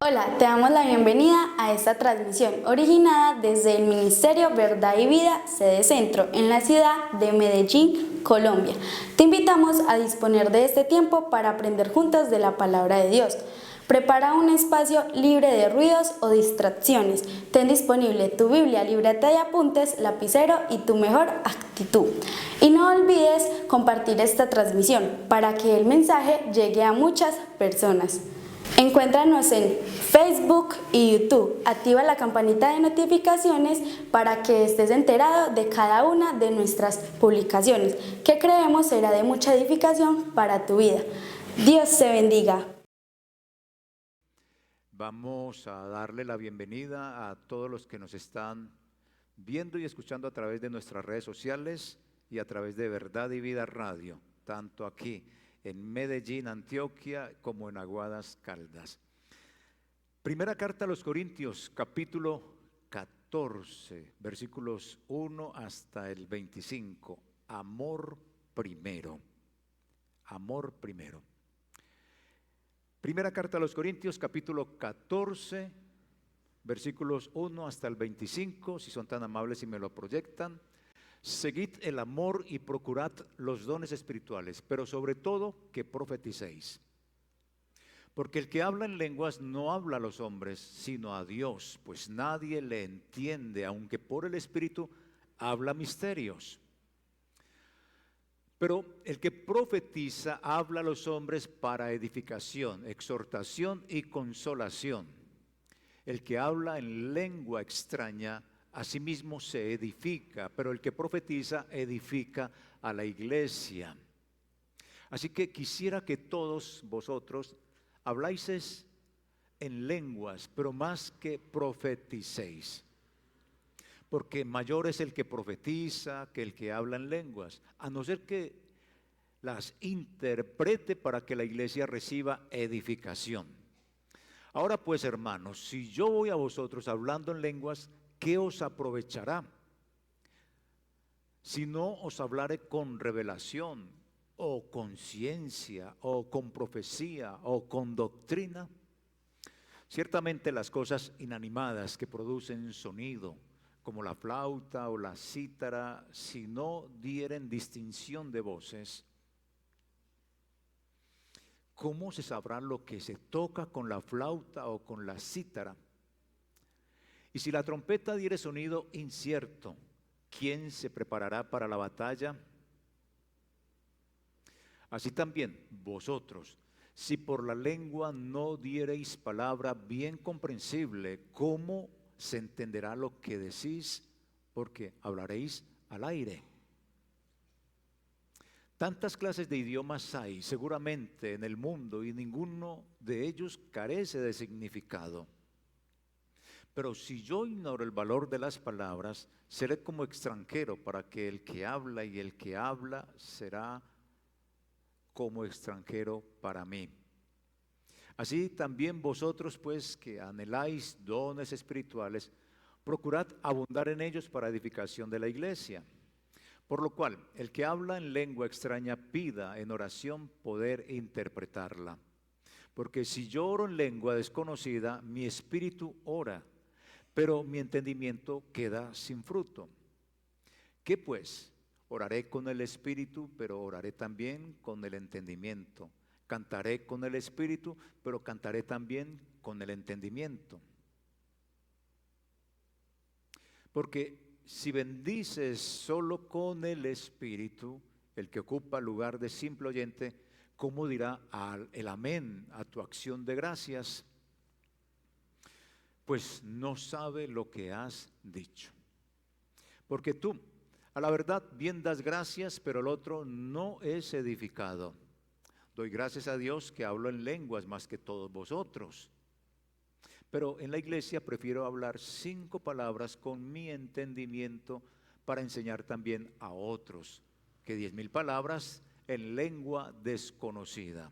Hola, te damos la bienvenida a esta transmisión originada desde el Ministerio Verdad y Vida, sede Centro, en la ciudad de Medellín, Colombia. Te invitamos a disponer de este tiempo para aprender juntos de la palabra de Dios. Prepara un espacio libre de ruidos o distracciones. Ten disponible tu Biblia, libreta de apuntes, lapicero y tu mejor actitud. Y no olvides compartir esta transmisión para que el mensaje llegue a muchas personas. Encuéntranos en Facebook y YouTube. Activa la campanita de notificaciones para que estés enterado de cada una de nuestras publicaciones, que creemos será de mucha edificación para tu vida. Dios te bendiga. Vamos a darle la bienvenida a todos los que nos están viendo y escuchando a través de nuestras redes sociales y a través de Verdad y Vida Radio, tanto aquí en Medellín, Antioquia, como en Aguadas, Caldas. Primera carta a los Corintios, capítulo 14, versículos 1 hasta el 25. Amor primero. Amor primero. Primera carta a los Corintios, capítulo 14, versículos 1 hasta el 25, si son tan amables y me lo proyectan. Seguid el amor y procurad los dones espirituales, pero sobre todo que profeticéis. Porque el que habla en lenguas no habla a los hombres, sino a Dios, pues nadie le entiende, aunque por el Espíritu habla misterios. Pero el que profetiza habla a los hombres para edificación, exhortación y consolación. El que habla en lengua extraña, asimismo se edifica, pero el que profetiza edifica a la iglesia. Así que quisiera que todos vosotros habláis en lenguas, pero más que profeticéis. Porque mayor es el que profetiza que el que habla en lenguas, a no ser que las interprete para que la iglesia reciba edificación. Ahora pues, hermanos, si yo voy a vosotros hablando en lenguas, ¿qué os aprovechará? Si no os hablare con revelación, o con ciencia, o con profecía, o con doctrina. Ciertamente las cosas inanimadas que producen sonido, como la flauta o la cítara, si no dieren distinción de voces, ¿cómo se sabrá lo que se toca con la flauta o con la cítara? Y si la trompeta diere sonido incierto, ¿quién se preparará para la batalla? Así también vosotros, si por la lengua no diereis palabra bien comprensible, ¿cómo se entenderá lo que decís? Porque hablaréis al aire. Tantas clases de idiomas hay seguramente en el mundo y ninguno de ellos carece de significado. Pero si yo ignoro el valor de las palabras, seré como extranjero para que el que habla y el que habla será como extranjero para mí. Así también vosotros, pues, que anheláis dones espirituales, procurad abundar en ellos para edificación de la iglesia. Por lo cual, el que habla en lengua extraña pida en oración poder interpretarla. Porque si yo oro en lengua desconocida, mi espíritu ora, pero mi entendimiento queda sin fruto. ¿Qué pues? Oraré con el espíritu, pero oraré también con el entendimiento. Cantaré con el espíritu, pero cantaré también con el entendimiento. Porque si bendices solo con el espíritu, el que ocupa lugar de simple oyente, ¿cómo dirá el amén a tu acción de gracias? Pues no sabe lo que has dicho. Porque tú, a la verdad, bien das gracias, pero el otro no es edificado. Doy gracias a Dios que hablo en lenguas más que todos vosotros. Pero en la iglesia prefiero hablar 5 palabras con mi entendimiento para enseñar también a otros, que 10,000 palabras en lengua desconocida.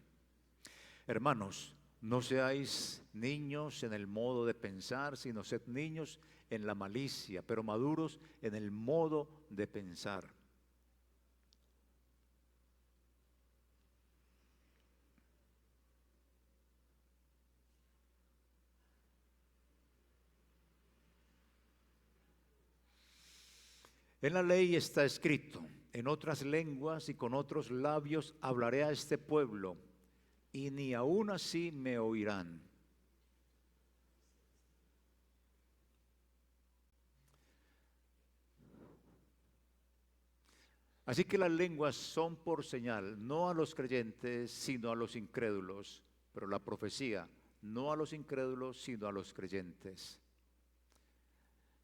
Hermanos, no seáis niños en el modo de pensar, sino sed niños en la malicia, pero maduros en el modo de pensar. En la ley está escrito, en otras lenguas y con otros labios hablaré a este pueblo, y ni aun así me oirán. Así que las lenguas son por señal, no a los creyentes, sino a los incrédulos, pero la profecía, no a los incrédulos, sino a los creyentes.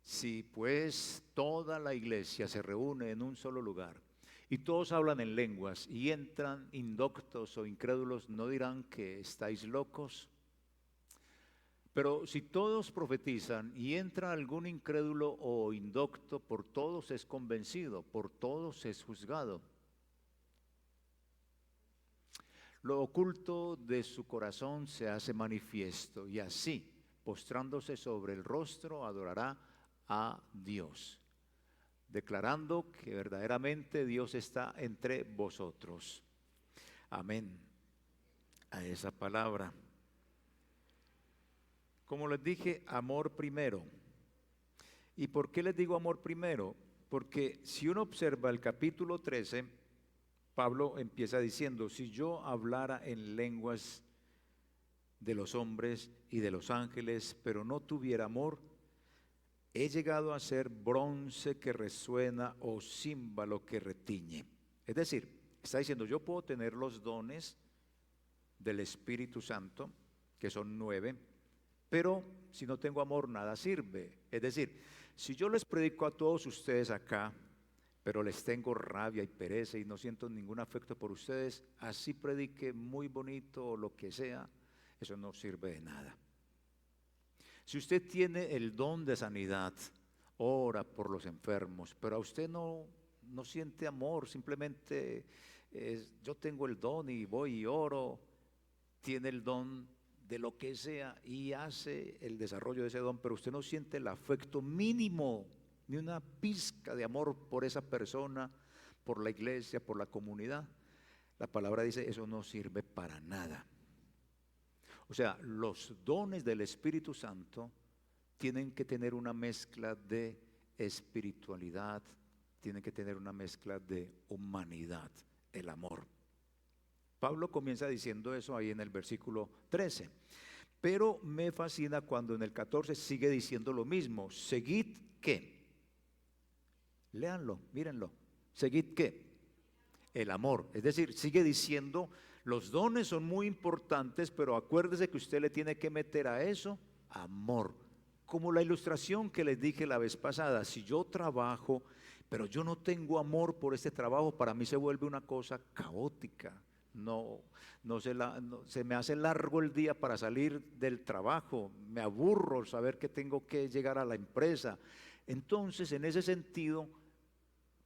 Si pues toda la iglesia se reúne en un solo lugar y todos hablan en lenguas y entran indoctos o incrédulos, ¿no dirán que estáis locos? Pero si todos profetizan y entra algún incrédulo o indocto, por todos es convencido, por todos es juzgado. Lo oculto de su corazón se hace manifiesto, y así, postrándose sobre el rostro, adorará a Dios, declarando que verdaderamente Dios está entre vosotros. Amén a esa palabra. Como les dije, amor primero. ¿Y por qué les digo amor primero? Porque si uno observa el capítulo 13, Pablo empieza diciendo, si yo hablara en lenguas de los hombres y de los ángeles, pero no tuviera amor, he llegado a ser bronce que resuena o címbalo que retiñe. Es decir, está diciendo, yo puedo tener los dones del Espíritu Santo, que son 9, pero si no tengo amor, nada sirve. Es decir, si yo les predico a todos ustedes acá, pero les tengo rabia y pereza y no siento ningún afecto por ustedes, así predique muy bonito o lo que sea, eso no sirve de nada. Si usted tiene el don de sanidad, ora por los enfermos, pero a usted no siente amor, simplemente yo tengo el don y voy y oro, tiene el don de lo que sea y hace el desarrollo de ese don, pero usted no siente el afecto mínimo, ni una pizca de amor por esa persona, por la iglesia, por la comunidad. La palabra dice, eso no sirve para nada. O sea, los dones del Espíritu Santo tienen que tener una mezcla de espiritualidad, tienen que tener una mezcla de humanidad, el amor. Pablo comienza diciendo eso ahí en el versículo 13, pero me fascina cuando en el 14 sigue diciendo lo mismo. ¿Seguid qué? Léanlo, mírenlo. ¿Seguid qué? El amor. Es decir, sigue diciendo, los dones son muy importantes, pero acuérdese que usted le tiene que meter a eso amor. Como la ilustración que les dije la vez pasada, si yo trabajo, pero yo no tengo amor por este trabajo, para mí se vuelve una cosa caótica. Se me hace largo el día para salir del trabajo, me aburro saber que tengo que llegar a la empresa. Entonces, en ese sentido,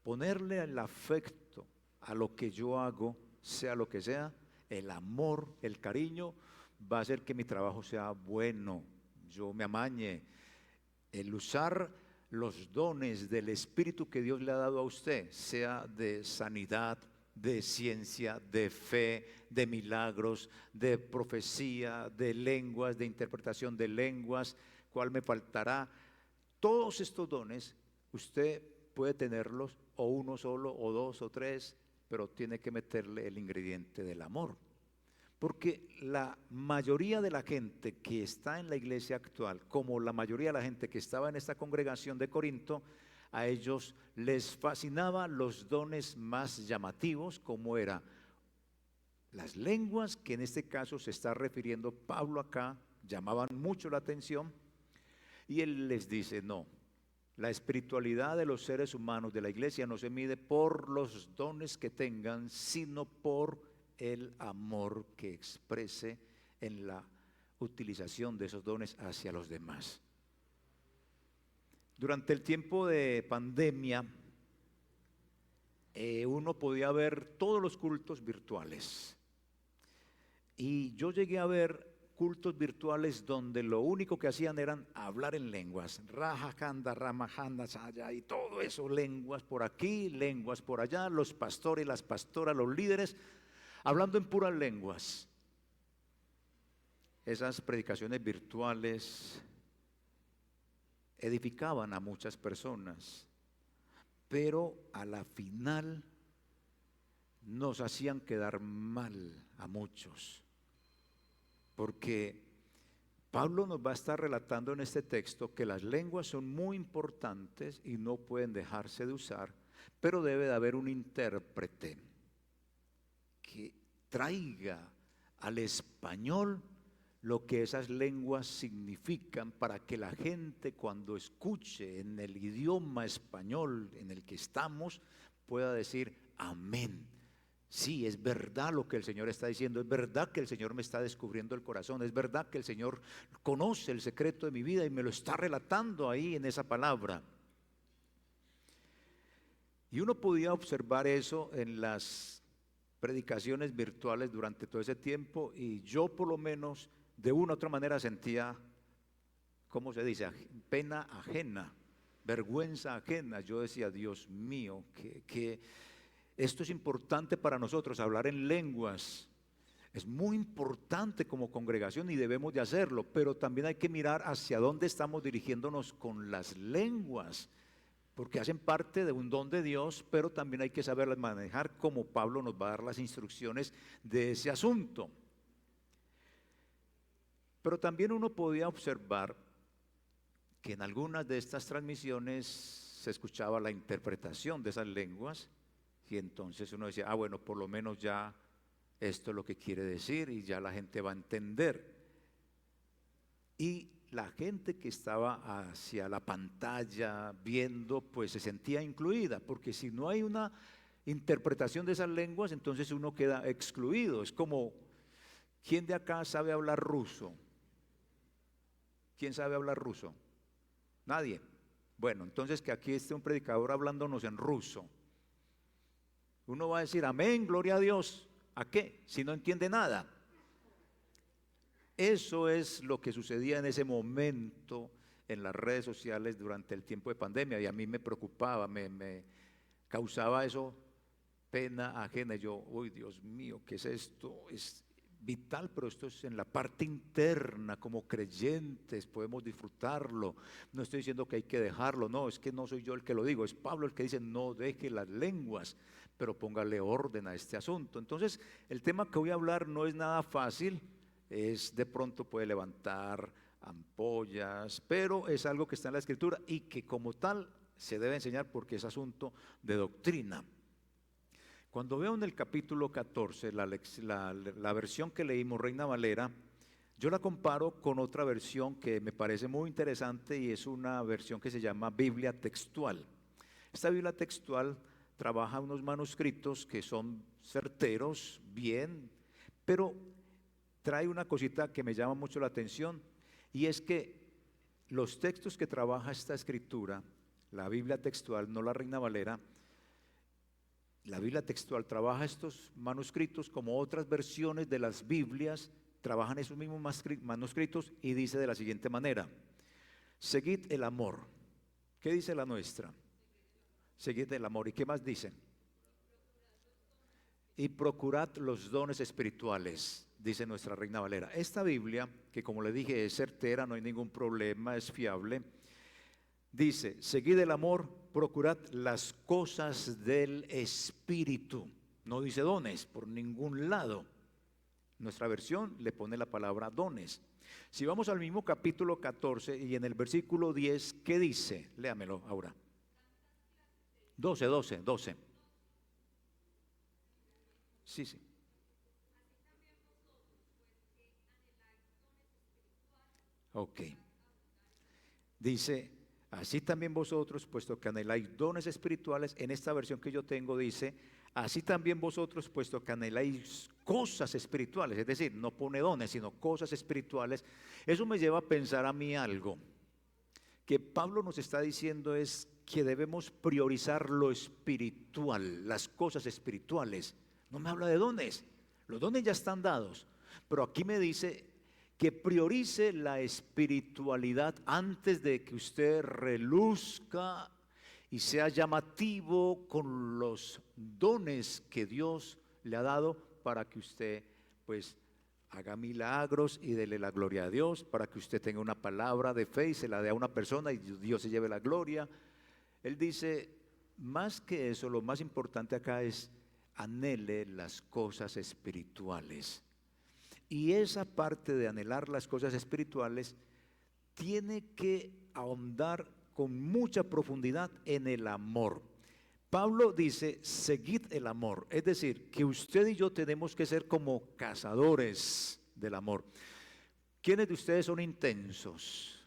ponerle el afecto a lo que yo hago, sea lo que sea, el amor, el cariño, va a hacer que mi trabajo sea bueno, yo me amañe. El usar los dones del Espíritu que Dios le ha dado a usted, sea de sanidad, de ciencia, de fe, de milagros, de profecía, de lenguas, de interpretación de lenguas, ¿cuál me faltará? Todos estos dones, usted puede tenerlos, o uno solo, o dos, o tres, pero tiene que meterle el ingrediente del amor. Porque la mayoría de la gente que está en la iglesia actual, como la mayoría de la gente que estaba en esta congregación de Corinto, a ellos les fascinaban los dones más llamativos, como era las lenguas, que en este caso se está refiriendo Pablo acá, llamaban mucho la atención, y él les dice, no, la espiritualidad de los seres humanos de la iglesia no se mide por los dones que tengan, sino por el amor que exprese en la utilización de esos dones hacia los demás. Durante el tiempo de pandemia, uno podía ver todos los cultos virtuales. Y yo llegué a ver cultos virtuales donde lo único que hacían eran hablar en lenguas. Raja, Kanda, Rama, Handa, Saya, y todo eso, lenguas por aquí, lenguas por allá, los pastores, las pastoras, los líderes, hablando en puras lenguas. Esas predicaciones virtuales edificaban a muchas personas, pero a la final nos hacían quedar mal a muchos, porque Pablo nos va a estar relatando en este texto que las lenguas son muy importantes y no pueden dejarse de usar, pero debe de haber un intérprete que traiga al español lo que esas lenguas significan, para que la gente, cuando escuche en el idioma español en el que estamos, pueda decir amén. Sí, es verdad lo que el Señor está diciendo, es verdad que el Señor me está descubriendo el corazón, es verdad que el Señor conoce el secreto de mi vida y me lo está relatando ahí en esa palabra. Y uno podía observar eso en las predicaciones virtuales durante todo ese tiempo, y yo por lo menos de una u otra manera sentía, ¿cómo se dice?, pena ajena, vergüenza ajena. Yo decía, Dios mío, que esto es importante para nosotros, hablar en lenguas. Es muy importante como congregación y debemos de hacerlo, pero también hay que mirar hacia dónde estamos dirigiéndonos con las lenguas, porque hacen parte de un don de Dios, pero también hay que saberlas manejar, como Pablo nos va a dar las instrucciones de ese asunto. Pero también uno podía observar que en algunas de estas transmisiones se escuchaba la interpretación de esas lenguas, y entonces uno decía, bueno, por lo menos ya esto es lo que quiere decir y ya la gente va a entender. Y la gente que estaba hacia la pantalla viendo, pues se sentía incluida, porque si no hay una interpretación de esas lenguas, entonces uno queda excluido. Es como, ¿quién de acá sabe hablar ruso? ¿Quién sabe hablar ruso? Nadie. Bueno, entonces que aquí esté un predicador hablándonos en ruso. Uno va a decir, amén, gloria a Dios. ¿A qué? Si no entiende nada. Eso es lo que sucedía en ese momento en las redes sociales durante el tiempo de pandemia, y a mí me preocupaba, me causaba eso pena ajena. Yo, uy, Dios mío, ¿qué es esto? Es vital, pero esto es en la parte interna, como creyentes podemos disfrutarlo. No estoy diciendo que hay que dejarlo, no, es que no soy yo el que lo digo, es Pablo el que dice, no deje las lenguas, pero póngale orden a este asunto. Entonces, el tema que voy a hablar no es nada fácil, es de pronto puede levantar ampollas, pero es algo que está en la Escritura y que como tal se debe enseñar, porque es asunto de doctrina. Cuando veo en el capítulo 14 la versión que leímos, Reina Valera, yo la comparo con otra versión que me parece muy interesante, y es una versión que se llama Biblia textual. Esta Biblia textual trabaja unos manuscritos que son certeros, bien, pero trae una cosita que me llama mucho la atención, y es que los textos que trabaja esta escritura, la Biblia textual, no la Reina Valera, la Biblia textual trabaja estos manuscritos como otras versiones de las Biblias, trabajan esos mismos manuscritos, y dice de la siguiente manera: seguid el amor. ¿Qué dice la nuestra? Seguid el amor. ¿Y qué más dice? Y procurad los dones espirituales, dice nuestra Reina Valera. Esta Biblia, que como le dije es certera, no hay ningún problema, es fiable, dice, seguid el amor, procurad las cosas del Espíritu. No dice dones por ningún lado. Nuestra versión le pone la palabra dones. Si vamos al mismo capítulo 14 y en el versículo 10, ¿qué dice? Léamelo ahora. 12. Sí. Ok. Dice, así también vosotros, puesto que anheláis dones espirituales, en esta versión que yo tengo dice, así también vosotros, puesto que anheláis cosas espirituales, es decir, no pone dones, sino cosas espirituales. Eso me lleva a pensar a mí algo, que Pablo nos está diciendo es que debemos priorizar lo espiritual, las cosas espirituales. No me habla de dones, los dones ya están dados, pero aquí me dice que priorice la espiritualidad antes de que usted reluzca y sea llamativo con los dones que Dios le ha dado, para que usted pues haga milagros y dele la gloria a Dios, para que usted tenga una palabra de fe y se la dé a una persona y Dios se lleve la gloria. Él dice, más que eso, lo más importante acá es anhele las cosas espirituales. Y esa parte de anhelar las cosas espirituales tiene que ahondar con mucha profundidad en el amor. Pablo dice, seguid el amor. Es decir, que usted y yo tenemos que ser como cazadores del amor. ¿Quiénes de ustedes son intensos?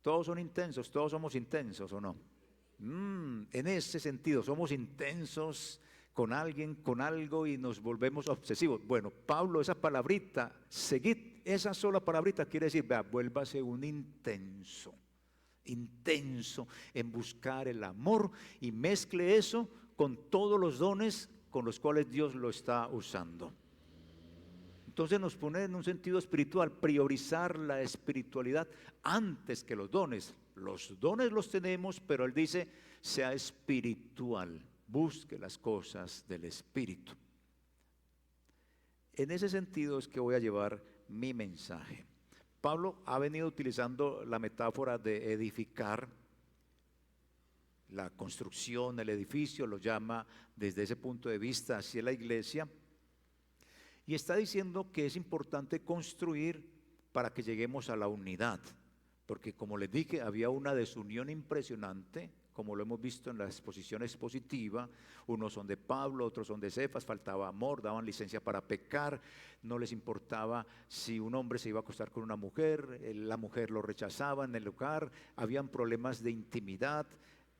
Todos son intensos, todos somos intensos, ¿o no? En ese sentido, somos intensos con alguien, con algo y nos volvemos obsesivos. Bueno, Pablo, esa palabrita, seguid, esa sola palabrita quiere decir, vea, vuélvase un intenso, intenso en buscar el amor y mezcle eso con todos los dones con los cuales Dios lo está usando. Entonces nos pone en un sentido espiritual, priorizar la espiritualidad antes que los dones. Los dones los tenemos, pero él dice, sea espiritual, busque las cosas del espíritu. En ese sentido es que voy a llevar mi mensaje. Pablo ha venido utilizando la metáfora de edificar, la construcción, el edificio, lo llama desde ese punto de vista hacia la iglesia. Y está diciendo que es importante construir para que lleguemos a la unidad, porque como les dije, había una desunión impresionante, como lo hemos visto en la exposición expositiva. Unos son de Pablo, otros son de Cefas, faltaba amor, daban licencia para pecar, no les importaba si un hombre se iba a acostar con una mujer, la mujer lo rechazaba en el lugar, habían problemas de intimidad.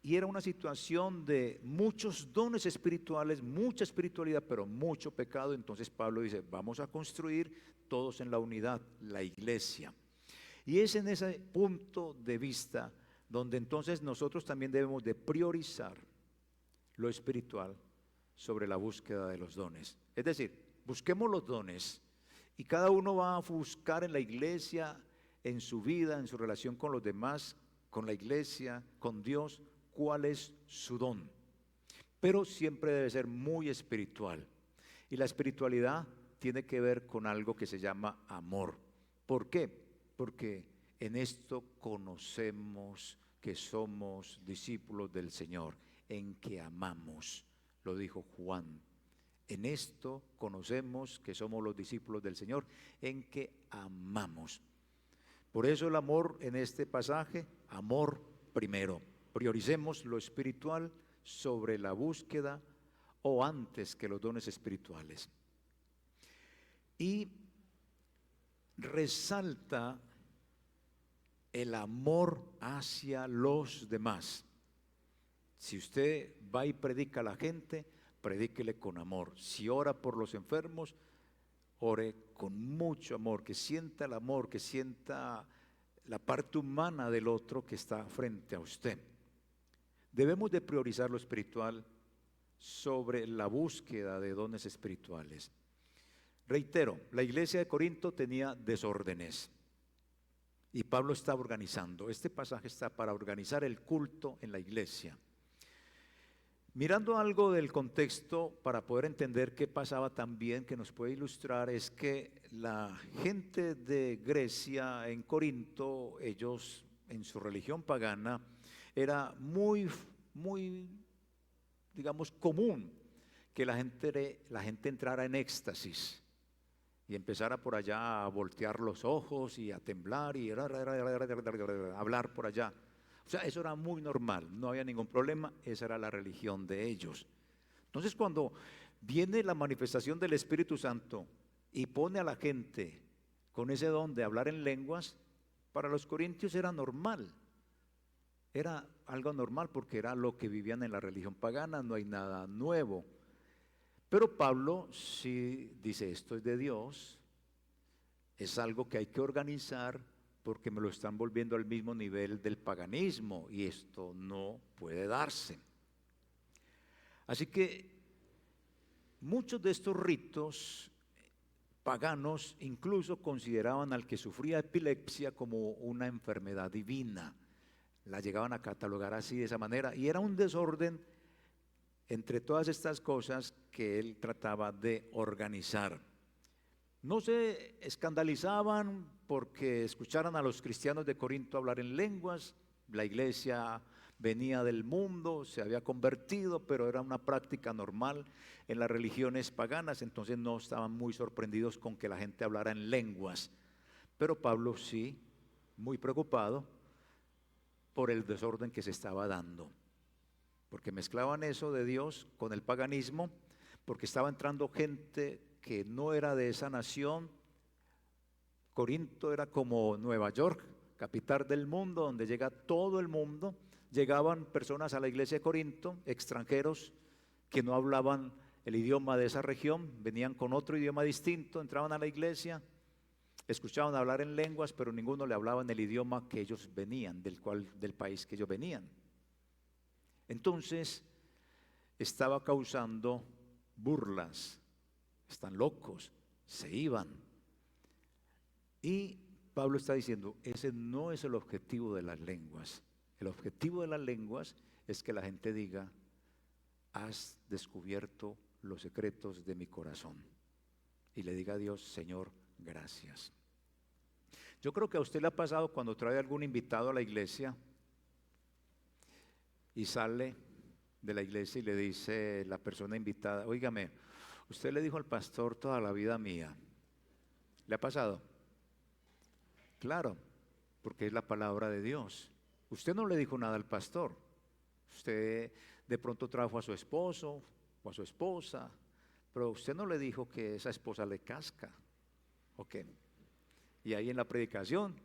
Y era una situación de muchos dones espirituales, mucha espiritualidad, pero mucho pecado. Entonces Pablo dice, vamos a construir todos en la unidad, la iglesia. Y es en ese punto de vista donde entonces nosotros también debemos de priorizar lo espiritual sobre la búsqueda de los dones. Es decir, busquemos los dones y cada uno va a buscar en la iglesia, en su vida, en su relación con los demás, con la iglesia, con Dios, cuál es su don, pero siempre debe ser muy espiritual. Y la espiritualidad tiene que ver con algo que se llama amor. ¿Por qué? Porque en esto conocemos que somos discípulos del Señor, en que amamos, lo dijo Juan. En esto conocemos que somos los discípulos del Señor, en que amamos. Por eso el amor en este pasaje, amor primero. Prioricemos lo espiritual sobre la búsqueda o antes que los dones espirituales. Y resalta el amor hacia los demás. Si usted va y predica a la gente, predíquele con amor. Si ora por los enfermos, ore con mucho amor, que sienta el amor, que sienta la parte humana del otro que está frente a usted. Debemos de priorizar lo espiritual sobre la búsqueda de dones espirituales. Reitero, la iglesia de Corinto tenía desórdenes y Pablo estaba organizando. Este pasaje está para organizar el culto en la iglesia. Mirando algo del contexto para poder entender qué pasaba también, que nos puede ilustrar, es que la gente de Grecia en Corinto, ellos en su religión pagana, era muy, digamos, común que la gente entrara en éxtasis y empezara por allá a voltear los ojos y a temblar y hablar por allá. O sea, eso era muy normal, no había ningún problema, esa era la religión de ellos. Entonces, cuando viene la manifestación del Espíritu Santo y pone a la gente con ese don de hablar en lenguas, para los corintios era normal. Era algo normal porque era lo que vivían en la religión pagana, no hay nada nuevo. Pero Pablo sí dice, esto es de Dios, es algo que hay que organizar porque me lo están volviendo al mismo nivel del paganismo y esto no puede darse. Así que muchos de estos ritos paganos incluso consideraban al que sufría epilepsia como una enfermedad divina. La llegaban a catalogar así, de esa manera, y era un desorden entre todas estas cosas que él trataba de organizar. No se escandalizaban porque escucharan a los cristianos de Corinto hablar en lenguas. La iglesia venía del mundo, se había convertido, pero era una práctica normal en las religiones paganas, entonces no estaban muy sorprendidos con que la gente hablara en lenguas. Pero Pablo sí, muy preocupado por el desorden que se estaba dando, porque mezclaban eso de Dios con el paganismo, porque estaba entrando gente que no era de esa nación. Corinto era como Nueva York, capital del mundo, donde llega todo el mundo. Llegaban personas a la iglesia de Corinto, extranjeros que no hablaban el idioma de esa región, venían con otro idioma distinto, entraban a la iglesia, escuchaban hablar en lenguas, pero ninguno le hablaba en el idioma que ellos venían, del país que ellos venían. Entonces estaba causando burlas, están locos, se iban. Y Pablo está diciendo, ese no es el objetivo de las lenguas. El objetivo de las lenguas es que la gente diga, has descubierto los secretos de mi corazón. Y le diga a Dios, Señor, gracias. Yo creo que a usted le ha pasado cuando trae algún invitado a la iglesia y sale de la iglesia y le dice la persona invitada, óigame, usted le dijo al pastor toda la vida mía. ¿Le ha pasado? Claro, porque es la palabra de Dios. Usted no le dijo nada al pastor. Usted de pronto trajo a su esposo o a su esposa, pero usted no le dijo que esa esposa le casca. ¿Ok? Y ahí en la predicación,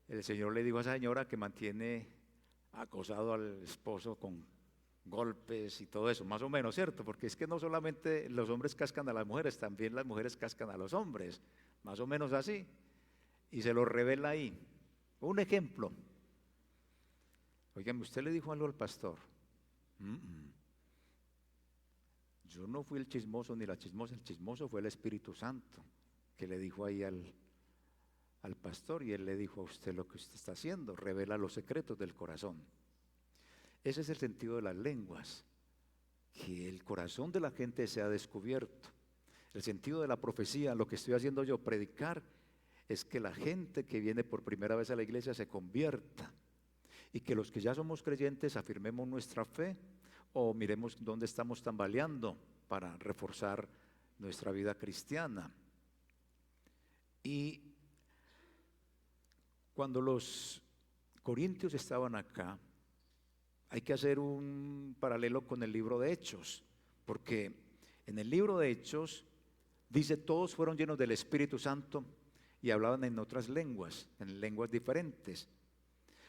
el Señor le dijo a esa señora que mantiene acosado al esposo con golpes y todo eso, más o menos, ¿cierto? Porque es que no solamente los hombres cascan a las mujeres, también las mujeres cascan a los hombres, más o menos así. Y se lo revela ahí. Un ejemplo. Oigan, ¿usted le dijo algo al pastor? Yo no fui el chismoso ni la chismosa, el chismoso fue el Espíritu Santo que le dijo ahí al pastor, y él le dijo a usted lo que usted está haciendo, revela los secretos del corazón. Ese es el sentido de las lenguas, que el corazón de la gente sea descubierto. El sentido de la profecía, lo que estoy haciendo yo, predicar, es que la gente que viene por primera vez a la iglesia se convierta, y que los que ya somos creyentes afirmemos nuestra fe, o miremos dónde estamos tambaleando para reforzar nuestra vida cristiana. Y cuando los corintios estaban acá, hay que hacer un paralelo con el libro de Hechos, porque en el libro de Hechos dice, todos fueron llenos del Espíritu Santo y hablaban en otras lenguas, en lenguas diferentes.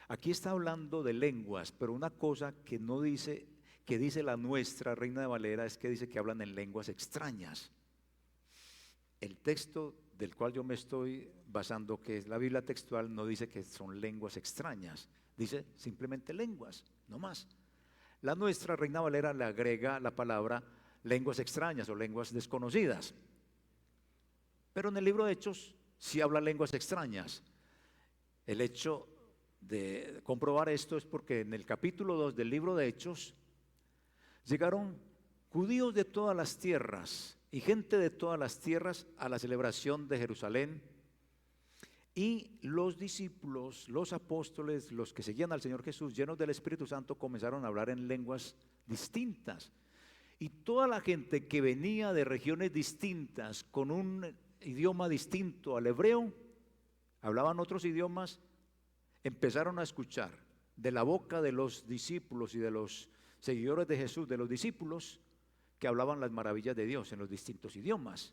Aquí está hablando de lenguas, pero una cosa que no dice, que dice la nuestra Reina de Valera, es que dice que hablan en lenguas extrañas. El texto del cual yo me estoy basando, que es la Biblia textual, no dice que son lenguas extrañas, dice simplemente lenguas, no más. La nuestra Reina Valera le agrega la palabra lenguas extrañas o lenguas desconocidas. Pero en el libro de Hechos sí habla lenguas extrañas. El hecho de comprobar esto es porque en el capítulo 2 del libro de Hechos llegaron judíos de todas las tierras y gente de todas las tierras a la celebración de Jerusalén, y los discípulos, los apóstoles, los que seguían al Señor Jesús, llenos del Espíritu Santo, comenzaron a hablar en lenguas distintas, y toda la gente que venía de regiones distintas, con un idioma distinto al hebreo, hablaban otros idiomas, empezaron a escuchar de la boca de los discípulos y de los seguidores de Jesús, de los discípulos, que hablaban las maravillas de Dios en los distintos idiomas.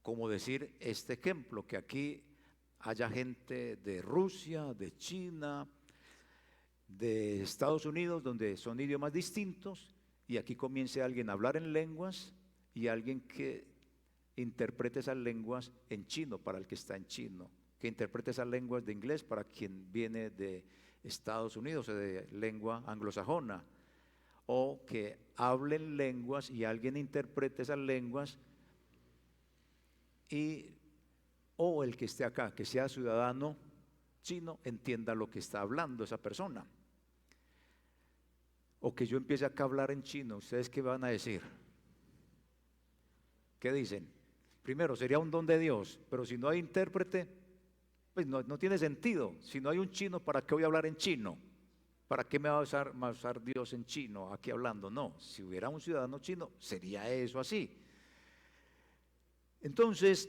Como decir este ejemplo, que aquí haya gente de Rusia, de China, de Estados Unidos, donde son idiomas distintos, y aquí comience alguien a hablar en lenguas y alguien que interprete esas lenguas en chino para el que está en chino, que interprete esas lenguas de inglés para quien viene de Estados Unidos o de lengua anglosajona, o que hablen lenguas y alguien interprete esas lenguas, o el que esté acá, que sea ciudadano chino, entienda lo que está hablando esa persona. O que yo empiece acá a hablar en chino, ¿ustedes qué van a decir? ¿Qué dicen? Primero, sería un don de Dios, pero si no hay intérprete, pues no tiene sentido. Si no hay un chino, ¿para qué voy a hablar en chino? ¿Para qué me va a usar Dios en chino aquí hablando? No, si hubiera un ciudadano chino, sería eso así. Entonces,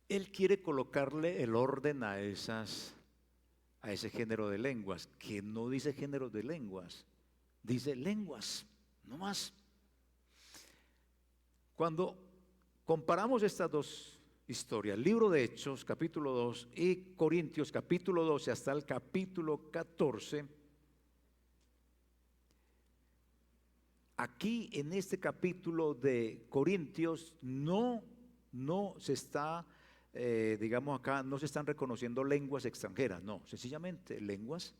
él quiere colocarle el orden a ese género de lenguas, que no dice género de lenguas, dice lenguas, no más. Cuando comparamos estas dos historias, libro de Hechos, capítulo 2, y Corintios, capítulo 12, hasta el capítulo 14, aquí en este capítulo de Corintios no se está, digamos acá, no se están reconociendo lenguas extranjeras, no, sencillamente lenguas.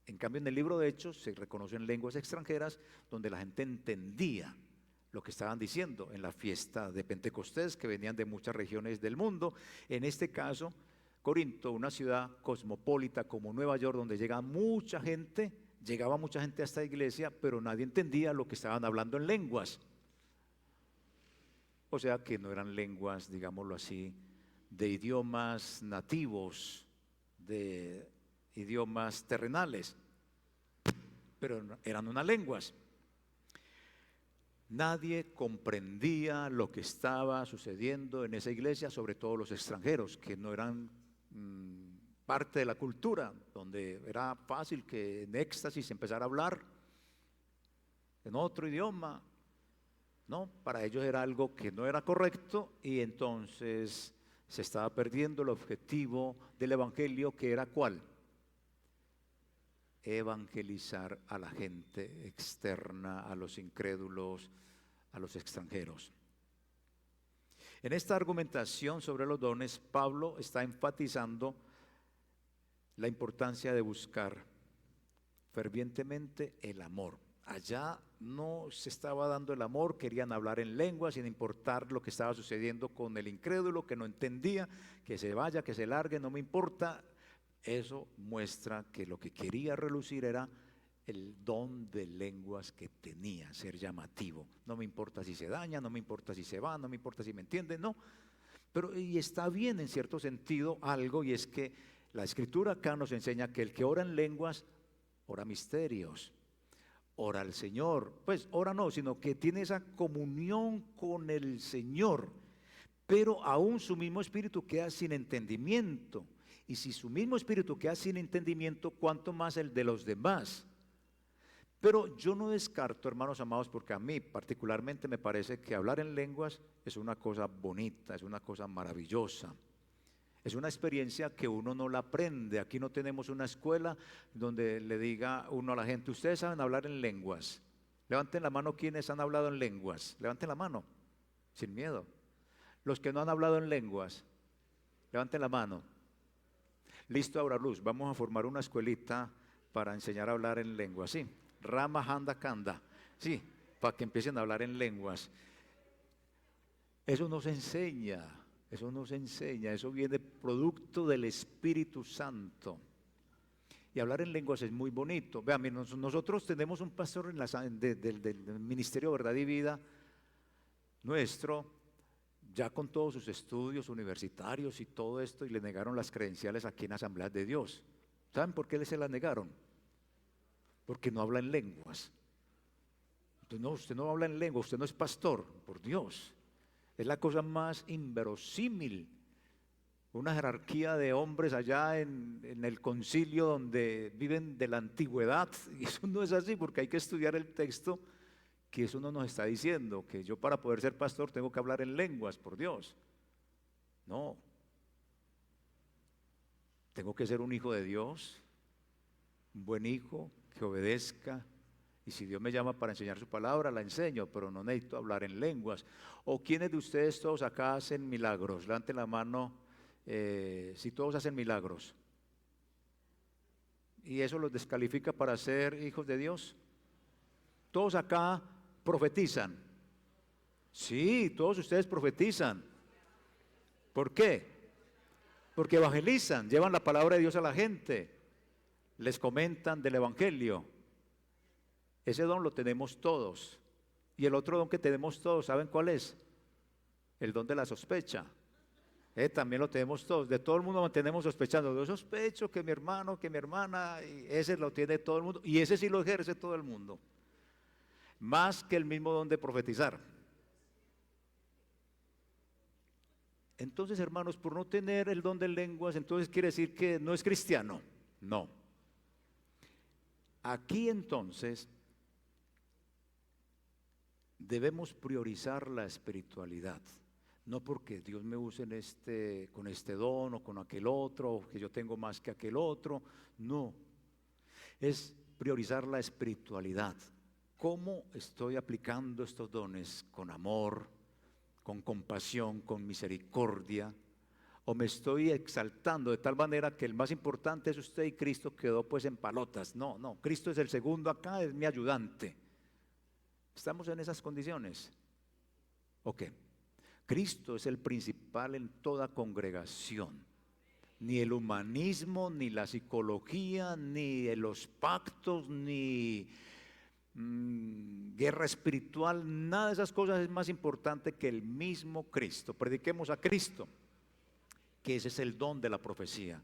En cambio, en el libro de Hechos se reconocen lenguas extranjeras donde la gente entendía lo que estaban diciendo en la fiesta de Pentecostés, que venían de muchas regiones del mundo. En este caso, Corinto, una ciudad cosmopolita como Nueva York, donde llegaba mucha gente a esta iglesia, pero nadie entendía lo que estaban hablando en lenguas. O sea que no eran lenguas, digámoslo así, de idiomas nativos, de idiomas terrenales, pero eran unas lenguas. Nadie comprendía lo que estaba sucediendo en esa iglesia, sobre todo los extranjeros, que no eran parte de la cultura, donde era fácil que en éxtasis empezara a hablar en otro idioma. No, para ellos era algo que no era correcto y entonces se estaba perdiendo el objetivo del evangelio, que era ¿cuál? Evangelizar a la gente externa, a los incrédulos, a los extranjeros. En esta argumentación sobre los dones, Pablo está enfatizando la importancia de buscar fervientemente el amor. Allá no se estaba dando el amor, querían hablar en lengua sin importar lo que estaba sucediendo con el incrédulo que no entendía, que se vaya, que se largue, no me importa. Eso muestra que lo que quería relucir era el don de lenguas que tenía, ser llamativo. No me importa si se daña, no me importa si se va, no me importa si me entiende, no. Pero y está bien en cierto sentido algo, y es que la escritura acá nos enseña que el que ora en lenguas, ora misterios, ora al Señor. Pues ora no, sino que tiene esa comunión con el Señor, pero aún su mismo espíritu queda sin entendimiento. Y si su mismo espíritu queda sin entendimiento, ¿cuánto más el de los demás? Pero yo no descarto, hermanos amados, porque a mí particularmente me parece que hablar en lenguas es una cosa bonita, es una cosa maravillosa. Es una experiencia que uno no la aprende. Aquí no tenemos una escuela donde le diga uno a la gente, ustedes saben hablar en lenguas. Levanten la mano quienes han hablado en lenguas. Levanten la mano, sin miedo. Los que no han hablado en lenguas, levanten la mano. Listo, Aura Luz, vamos a formar una escuelita para enseñar a hablar en lenguas, sí. Rama Handa Kanda, sí, para que empiecen a hablar en lenguas. Eso nos enseña, eso viene producto del Espíritu Santo. Y hablar en lenguas es muy bonito. Vean, nosotros tenemos un pastor del Ministerio Verdad y Vida nuestro, ya con todos sus estudios universitarios y todo esto, y le negaron las credenciales aquí en Asambleas de Dios. ¿Saben por qué se las negaron? Porque no habla en lenguas. Entonces, no, usted no habla en lengua, usted no es pastor, por Dios. Es la cosa más inverosímil. Una jerarquía de hombres allá en el concilio donde viven de la antigüedad, y eso no es así, porque hay que estudiar el texto, que eso no nos está diciendo, que yo para poder ser pastor tengo que hablar en lenguas, por Dios. No. Tengo que ser un hijo de Dios, un buen hijo, que obedezca, y si Dios me llama para enseñar su palabra, la enseño, pero no necesito hablar en lenguas. ¿O quiénes de ustedes todos acá hacen milagros? Levanten la mano si todos hacen milagros. ¿Y eso los descalifica para ser hijos de Dios? Todos acá profetizan. Sí, todos ustedes profetizan. ¿Por qué? Porque evangelizan, llevan la palabra de Dios a la gente, les comentan del evangelio. Ese don lo tenemos todos. Y el otro don que tenemos todos, ¿saben cuál es? El don de la sospecha. También lo tenemos todos, de todo el mundo mantenemos sospechando. Yo sospecho que mi hermano, que mi hermana, y ese lo tiene todo el mundo, y ese sí lo ejerce todo el mundo, más que el mismo don de profetizar. Entonces, hermanos, por no tener el don de lenguas, entonces quiere decir que no es cristiano. No. Aquí entonces debemos priorizar la espiritualidad. No porque Dios me use con este don o con aquel otro, o que yo tengo más que aquel otro. No. Es priorizar la espiritualidad. ¿Cómo estoy aplicando estos dones? ¿Con amor, con compasión, con misericordia? ¿O me estoy exaltando de tal manera que el más importante es usted y Cristo quedó pues en palotas? No, no, Cristo es el segundo acá, es mi ayudante. ¿Estamos en esas condiciones? Ok. Cristo es el principal en toda congregación. Ni el humanismo, ni la psicología, ni los pactos, ni guerra espiritual, nada de esas cosas es más importante que el mismo Cristo. Prediquemos a Cristo, que ese es el don de la profecía.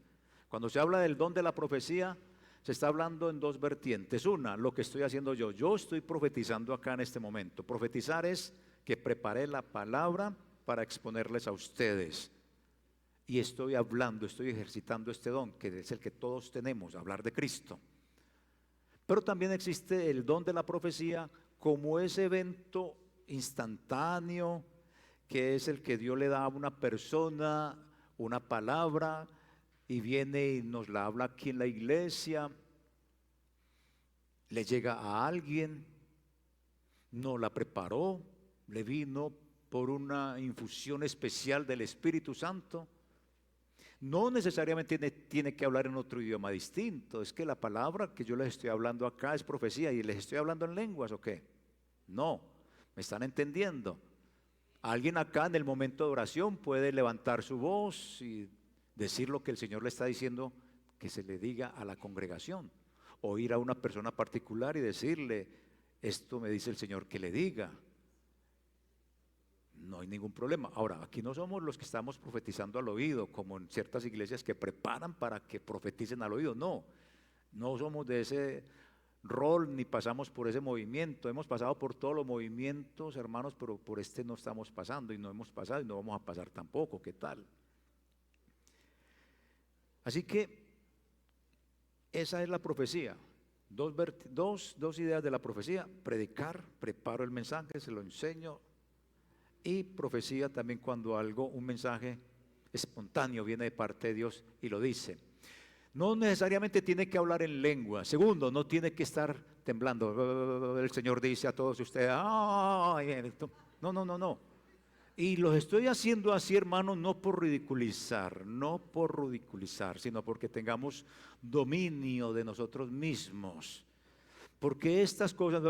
Cuando se habla del don de la profecía, se está hablando en dos vertientes. Una, lo que estoy haciendo yo. Yo estoy profetizando acá en este momento. Profetizar es que preparé la palabra para exponerles a ustedes. Y estoy hablando, estoy ejercitando este don, que es el que todos tenemos, hablar de Cristo. Pero también existe el don de la profecía como ese evento instantáneo, que es el que Dios le da a una persona una palabra y viene y nos la habla aquí en la iglesia, le llega a alguien, no la preparó, le vino por una infusión especial del Espíritu Santo. No necesariamente tiene que hablar en otro idioma distinto, es que la palabra que yo les estoy hablando acá es profecía y les estoy hablando en lenguas, ¿o qué? No, ¿me están entendiendo? Alguien acá en el momento de oración puede levantar su voz y decir lo que el Señor le está diciendo que se le diga a la congregación, o ir a una persona particular y decirle, esto me dice el Señor que le diga. No hay ningún problema. Ahora, aquí no somos los que estamos profetizando al oído, como en ciertas iglesias que preparan para que profeticen al oído. No, no somos de ese rol ni pasamos por ese movimiento. Hemos pasado por todos los movimientos, hermanos, pero por este no estamos pasando y no hemos pasado y no vamos a pasar tampoco. ¿Qué tal? Así que esa es la profecía. Dos ideas de la profecía: predicar, preparo el mensaje, se lo enseño. Y profecía también cuando un mensaje espontáneo viene de parte de Dios y lo dice. No necesariamente tiene que hablar en lengua. Segundo, no tiene que estar temblando. El Señor dice a todos ustedes, no, no, no, no. Y los estoy haciendo así, hermanos, no por ridiculizar, sino porque tengamos dominio de nosotros mismos. Porque estas cosas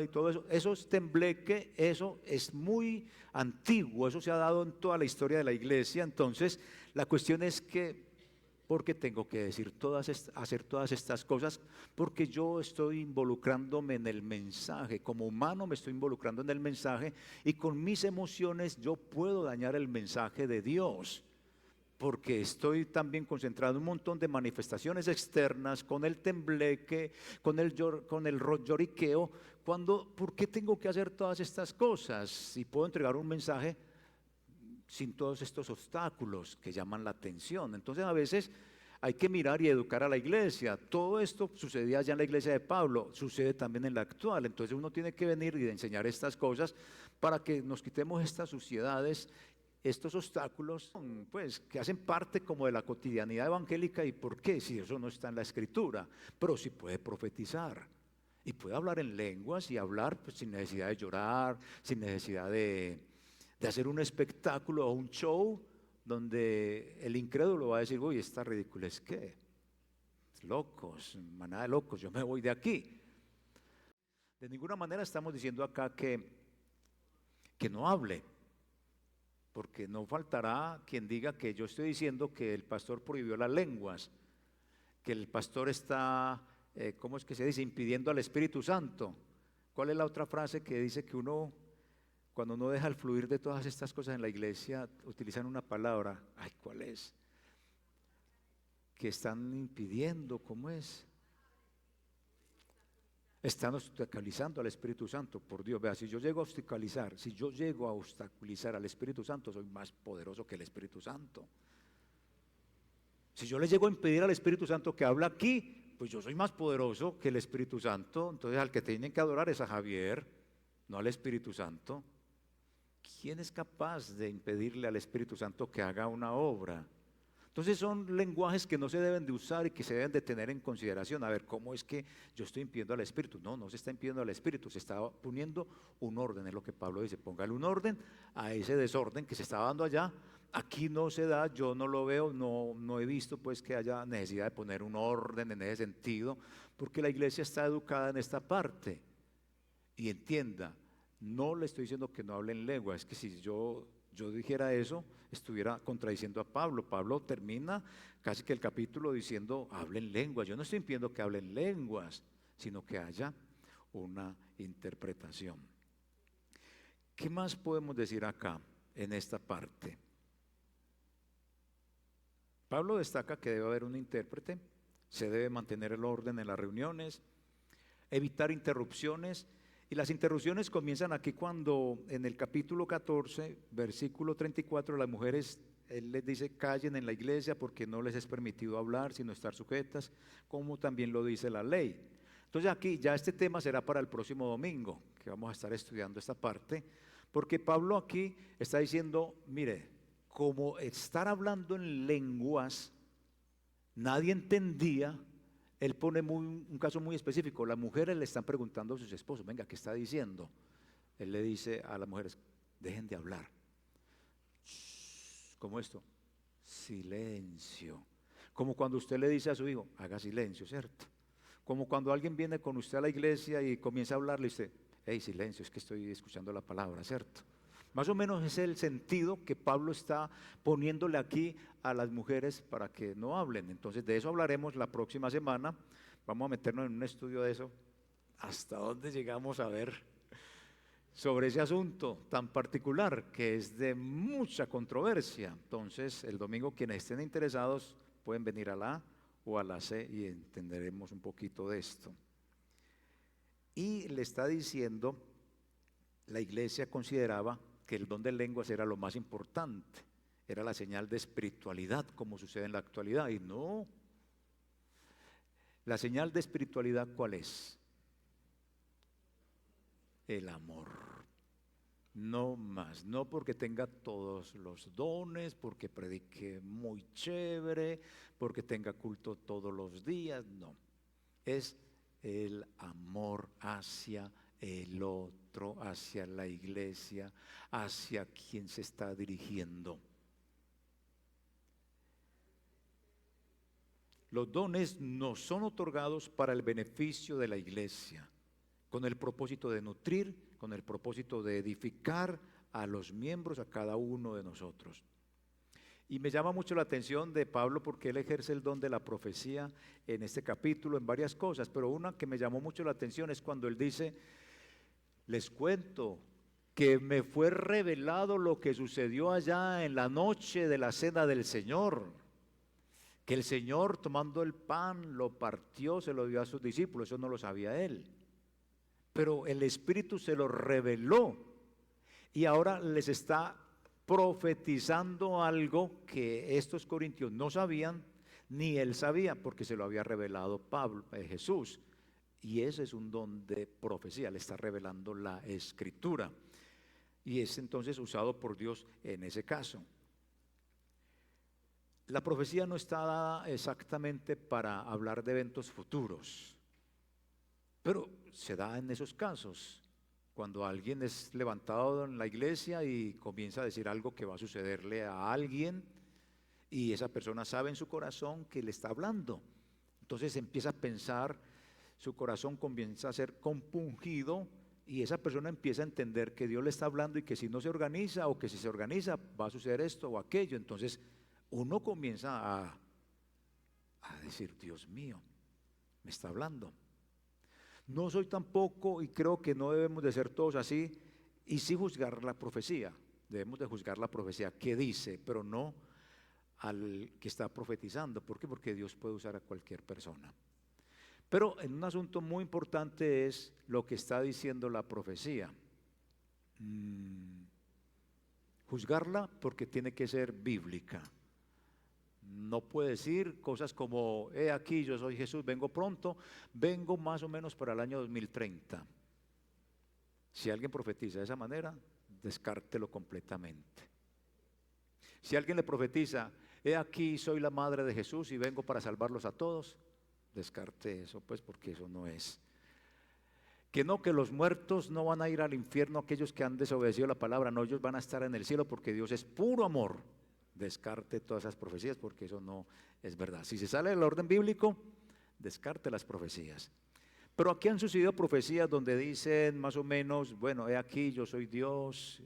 y todo eso, eso es tembleque, eso es muy antiguo, eso se ha dado en toda la historia de la iglesia. Entonces, la cuestión es que, ¿por qué tengo que hacer todas estas cosas? Porque yo estoy involucrándome en el mensaje, como humano me estoy involucrando en el mensaje y con mis emociones yo puedo dañar el mensaje de Dios. Porque estoy también concentrado en un montón de manifestaciones externas, con el tembleque, con el lloriqueo. ¿Por qué tengo que hacer todas estas cosas? Si puedo entregar un mensaje sin todos estos obstáculos que llaman la atención. Entonces a veces hay que mirar y educar a la iglesia. Todo esto sucedía ya en la iglesia de Pablo, sucede también en la actual. Entonces uno tiene que venir y enseñar estas cosas para que nos quitemos estas suciedades, estos obstáculos, pues, que hacen parte como de la cotidianidad evangélica. ¿Y por qué? Si eso no está en la Escritura. Pero sí puede profetizar y puede hablar en lenguas y hablar pues, sin necesidad de llorar, sin necesidad de hacer un espectáculo o un show donde el incrédulo va a decir, uy, esta ridícula es que locos, manada de locos, yo me voy de aquí. De ninguna manera estamos diciendo acá que no hable, porque no faltará quien diga que yo estoy diciendo que el pastor prohibió las lenguas, que el pastor está, ¿cómo es que se dice?, impidiendo al Espíritu Santo. ¿Cuál es la otra frase que dice que uno, cuando uno deja el fluir de todas estas cosas en la iglesia, utilizan una palabra, ay, ¿cuál es? Que están impidiendo, ¿cómo es? Están obstaculizando al Espíritu Santo, por Dios. Vea, si yo llego a obstaculizar al Espíritu Santo, soy más poderoso que el Espíritu Santo. Si yo le llego a impedir al Espíritu Santo que habla aquí, pues yo soy más poderoso que el Espíritu Santo. Entonces al que tienen que adorar es a Javier, no al Espíritu Santo. ¿Quién es capaz de impedirle al Espíritu Santo que haga una obra? Entonces son lenguajes que no se deben de usar y que se deben de tener en consideración. A ver, ¿cómo es que yo estoy impidiendo al Espíritu? No, no se está impidiendo al Espíritu, se está poniendo un orden, es lo que Pablo dice, póngale un orden a ese desorden que se está dando allá. Aquí no se da, yo no lo veo, no he visto pues que haya necesidad de poner un orden en ese sentido, porque la iglesia está educada en esta parte. Y entienda, no le estoy diciendo que no hable en lengua, es que si yo dijera eso, estuviera contradiciendo a Pablo. Pablo termina casi que el capítulo diciendo, hablen lenguas. Yo no estoy impidiendo que hablen lenguas, sino que haya una interpretación. ¿Qué más podemos decir acá en esta parte? Pablo destaca que debe haber un intérprete, se debe mantener el orden en las reuniones, evitar interrupciones. Y las interrupciones comienzan aquí cuando en el capítulo 14, versículo 34, las mujeres, él les dice callen en la iglesia porque no les es permitido hablar sino estar sujetas, como también lo dice la ley. Entonces aquí ya este tema será para el próximo domingo, que vamos a estar estudiando esta parte, porque Pablo aquí está diciendo, mire, como estar hablando en lenguas, nadie entendía. Él pone un caso muy específico. Las mujeres le están preguntando a sus esposos, venga, ¿qué está diciendo? Él le dice a las mujeres, dejen de hablar. ¿Cómo esto? Silencio. Como cuando usted le dice a su hijo, haga silencio, ¿cierto? Como cuando alguien viene con usted a la iglesia y comienza a hablarle y usted, hey, silencio, es que estoy escuchando la palabra, ¿cierto? Más o menos es el sentido que Pablo está poniéndole aquí a las mujeres para que no hablen. Entonces de eso hablaremos la próxima semana. Vamos a meternos en un estudio de eso. ¿Hasta dónde llegamos a ver sobre ese asunto tan particular que es de mucha controversia? Entonces el domingo quienes estén interesados pueden venir a la A o a la C y entenderemos un poquito de esto. Y le está diciendo, la iglesia consideraba que el don de lenguas era lo más importante, era la señal de espiritualidad, como sucede en la actualidad, y no. La señal de espiritualidad, ¿cuál es? El amor. No más, no porque tenga todos los dones, porque predique muy chévere, porque tenga culto todos los días, no. Es el amor hacia el otro, hacia la iglesia, hacia quien se está dirigiendo. Los dones no son otorgados para el beneficio de la iglesia, con el propósito de nutrir, con el propósito de edificar a los miembros, a cada uno de nosotros. Y me llama mucho la atención de Pablo porque él ejerce el don de la profecía en este capítulo, en varias cosas, pero una que me llamó mucho la atención es cuando él dice, les cuento que me fue revelado lo que sucedió allá en la noche de la cena del Señor, que el Señor tomando el pan lo partió, se lo dio a sus discípulos, eso no lo sabía él, pero el Espíritu se lo reveló y ahora les está profetizando algo que estos corintios no sabían, ni él sabía, porque se lo había revelado Jesús. Y ese es un don de profecía, le está revelando la Escritura. Y es entonces usado por Dios en ese caso. La profecía no está dada exactamente para hablar de eventos futuros, pero se da en esos casos. Cuando alguien es levantado en la iglesia y comienza a decir algo que va a sucederle a alguien y esa persona sabe en su corazón que le está hablando. Entonces empieza a pensar, su corazón comienza a ser compungido y esa persona empieza a entender que Dios le está hablando y que si no se organiza o que si se organiza va a suceder esto o aquello. Entonces uno comienza a decir, Dios mío, me está hablando. No soy tampoco, y creo que no debemos de ser todos así, Y sí juzgar la profecía, debemos de juzgar la profecía, qué dice, pero no al que está profetizando. ¿Por qué? Porque Dios puede usar a cualquier persona. Pero en un asunto muy importante es lo que está diciendo la profecía. Juzgarla porque tiene que ser bíblica. No puede decir cosas como, he aquí, yo soy Jesús, vengo pronto, vengo más o menos para el año 2030. Si alguien profetiza de esa manera, descártelo completamente. Si alguien le profetiza, he aquí, soy la madre de Jesús y vengo para salvarlos a todos, descarte eso, pues, porque eso no es. Que no, que los muertos no van a ir al infierno, aquellos que han desobedecido la palabra, no, ellos van a estar en el cielo porque Dios es puro amor. Descarte todas esas profecías porque eso no es verdad. Si se sale del orden bíblico, descarte las profecías. Pero aquí han sucedido profecías donde dicen más o menos, bueno, he aquí, yo soy Dios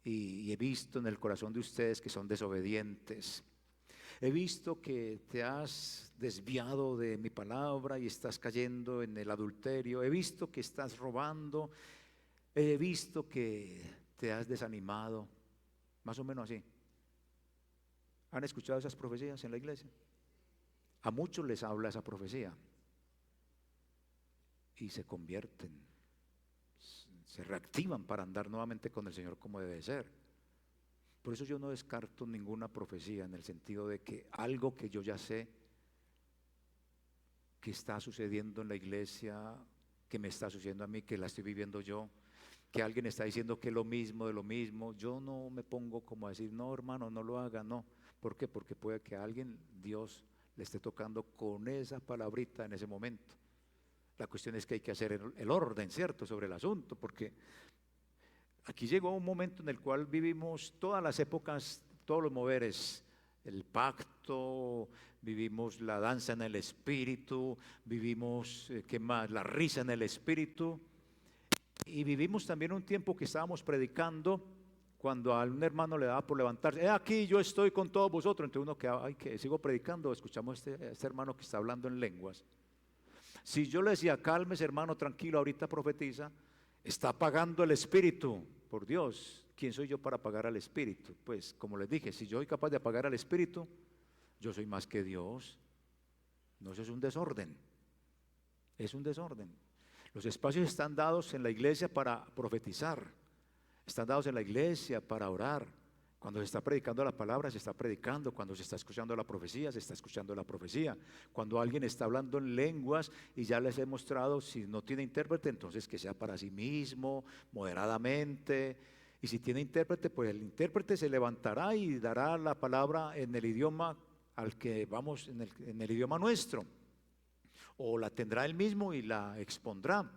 y he visto en el corazón de ustedes que son desobedientes. He visto que te has desviado de mi palabra y estás cayendo en el adulterio. He visto que estás robando. He visto que te has desanimado. Más o menos así. ¿Han escuchado esas profecías en la iglesia? A muchos les habla esa profecía. Y se convierten, se reactivan para andar nuevamente con el Señor como debe ser. Por eso yo no descarto ninguna profecía en el sentido de que algo que yo ya sé que está sucediendo en la iglesia, que me está sucediendo a mí, que la estoy viviendo yo, que alguien está diciendo que es lo mismo de lo mismo, yo no me pongo como a decir, no hermano, no lo haga, no. ¿Por qué? Porque puede que a alguien Dios le esté tocando con esa palabrita en ese momento. La cuestión es que hay que hacer el orden, ¿cierto?, sobre el asunto, porque aquí llegó un momento en el cual vivimos todas las épocas, todos los moveres, el pacto, vivimos la danza en el espíritu, vivimos, ¿qué más?, la risa en el espíritu, y vivimos también un tiempo que estábamos predicando cuando a un hermano le daba por levantarse, aquí yo estoy con todos vosotros, entre uno que, ay, que sigo predicando, escuchamos este hermano que está hablando en lenguas. Si yo le decía, cálmese hermano, tranquilo, ahorita profetiza, está apagando el espíritu, por Dios, ¿quién soy yo para apagar al espíritu? Pues como les dije, si yo soy capaz de apagar al espíritu, yo soy más que Dios. No, eso es un desorden, es un desorden. Los espacios están dados en la iglesia para profetizar, están dados en la iglesia para orar. Cuando se está predicando la palabra, se está predicando. Cuando se está escuchando la profecía, se está escuchando la profecía. Cuando alguien está hablando en lenguas y ya les he mostrado, si no tiene intérprete, entonces que sea para sí mismo, moderadamente. Y si tiene intérprete, pues el intérprete se levantará y dará la palabra en el idioma al que vamos, en el idioma nuestro. O la tendrá él mismo y la expondrá.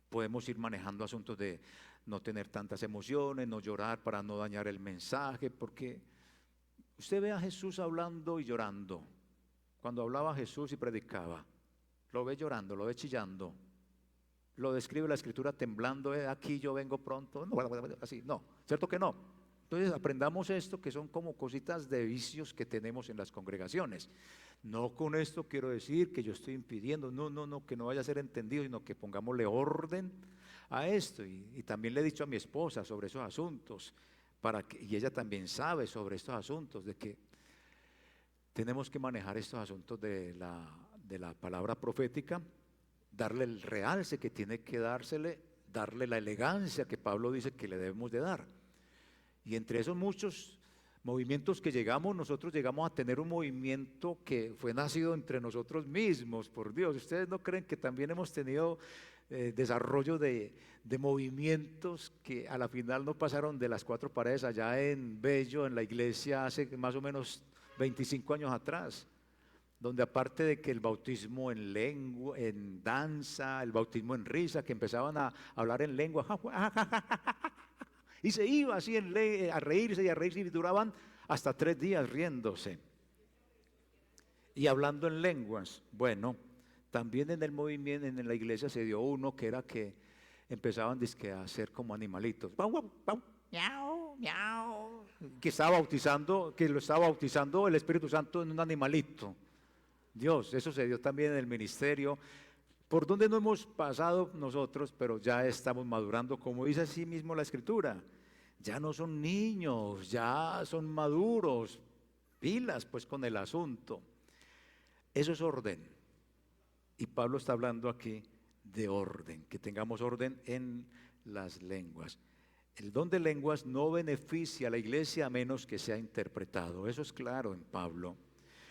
Podemos ir manejando asuntos de no tener tantas emociones, no llorar para no dañar el mensaje, porque usted ve a Jesús hablando y llorando. Cuando hablaba Jesús y predicaba, lo ve llorando, lo ve chillando, lo describe la escritura temblando, aquí yo vengo pronto, no, así, no, ¿cierto que no? Entonces aprendamos esto, que son como cositas de vicios que tenemos en las congregaciones. No con esto quiero decir que yo estoy impidiendo, no, que no vaya a ser entendido, sino que pongámosle orden a esto. Y también le he dicho a mi esposa sobre esos asuntos, y ella también sabe sobre estos asuntos, de que tenemos que manejar estos asuntos de la palabra profética, darle el realce que tiene que dársele, darle la elegancia que Pablo dice que le debemos de dar. Y entre esos muchos movimientos que nosotros llegamos a tener un movimiento que fue nacido entre nosotros mismos, por Dios. ¿Ustedes no creen que también hemos tenido desarrollo de movimientos que a la final no pasaron de las cuatro paredes allá en Bello, en la iglesia, hace más o menos 25 años atrás? Donde aparte de que el bautismo en lengua, en danza, el bautismo en risa, que empezaban a hablar en lengua, y se iba así a reírse y duraban hasta 3 días riéndose y hablando en lenguas. Bueno, también en el movimiento, en la iglesia se dio uno que era que empezaban a hacer como animalitos, miau, miau, que lo estaba bautizando el Espíritu Santo en un animalito. Dios, eso se dio también en el ministerio. por donde no hemos pasado nosotros, pero ya estamos madurando, como dice así mismo la Escritura. Ya no son niños, ya son maduros, pilas pues con el asunto. Eso es orden. Y Pablo está hablando aquí de orden, que tengamos orden en las lenguas. El don de lenguas no beneficia a la iglesia a menos que sea interpretado. Eso es claro en Pablo.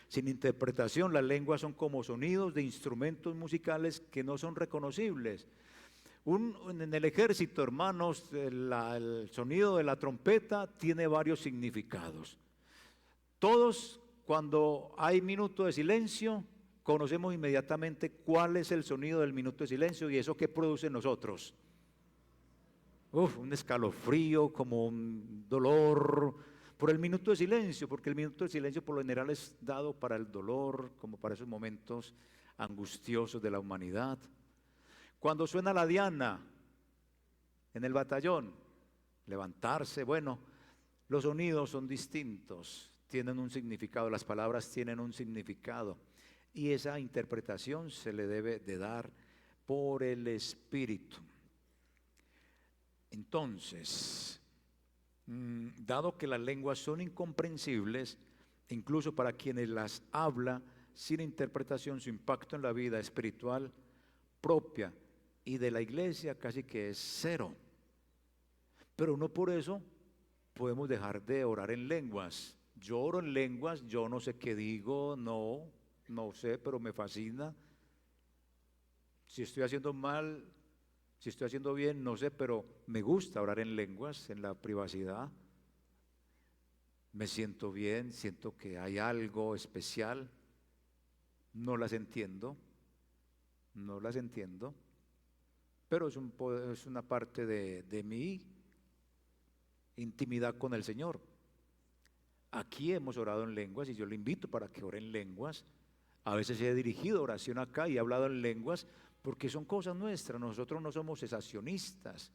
Sin interpretación, las lenguas son como sonidos de instrumentos musicales que no son reconocibles. En el ejército, hermanos, el sonido de la trompeta tiene varios significados. Todos, cuando hay minuto de silencio, conocemos inmediatamente cuál es el sonido del minuto de silencio y eso que produce en nosotros. Un escalofrío, como un dolor por el minuto de silencio, porque el minuto de silencio por lo general es dado para el dolor, como para esos momentos angustiosos de la humanidad. Cuando suena la diana en el batallón, levantarse, bueno, los sonidos son distintos, tienen un significado, las palabras tienen un significado y esa interpretación se le debe de dar por el Espíritu. Entonces, dado que las lenguas son incomprensibles, incluso para quienes las habla sin interpretación, su impacto en la vida espiritual propia y de la iglesia casi que es cero. Pero no por eso podemos dejar de orar en lenguas. Yo oro en lenguas, yo no sé qué digo, no sé, pero me fascina. Si estoy haciendo mal, si estoy haciendo bien, no sé, pero me gusta orar en lenguas, en la privacidad. Me siento bien, siento que hay algo especial. No las entiendo, pero es una parte de mi intimidad con el Señor. Aquí hemos orado en lenguas y yo le invito para que ore en lenguas. A veces he dirigido oración acá y he hablado en lenguas porque son cosas nuestras. Nosotros no somos cesacionistas.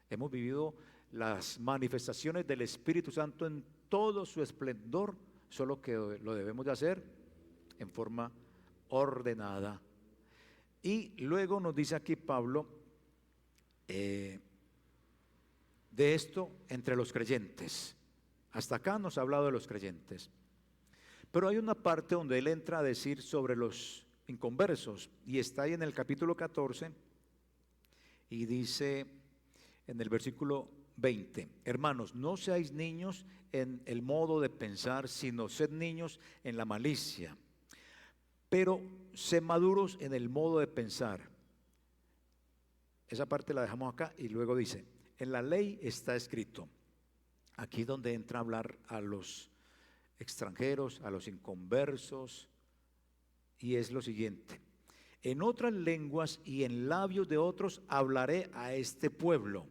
Hemos vivido las manifestaciones del Espíritu Santo en todo su esplendor, solo que lo debemos de hacer en forma ordenada. Y luego nos dice aquí Pablo de esto entre los creyentes. Hasta acá nos ha hablado de los creyentes. Pero hay una parte donde él entra a decir sobre los inconversos y está ahí en el capítulo 14 y dice en el versículo 20: hermanos, no seáis niños en el modo de pensar, sino sed niños en la malicia, pero sed maduros en el modo de pensar. Esa parte la dejamos acá y luego dice: en la ley está escrito. Aquí donde entra a hablar a los extranjeros, a los inconversos, y es lo siguiente: en otras lenguas y en labios de otros hablaré a este pueblo,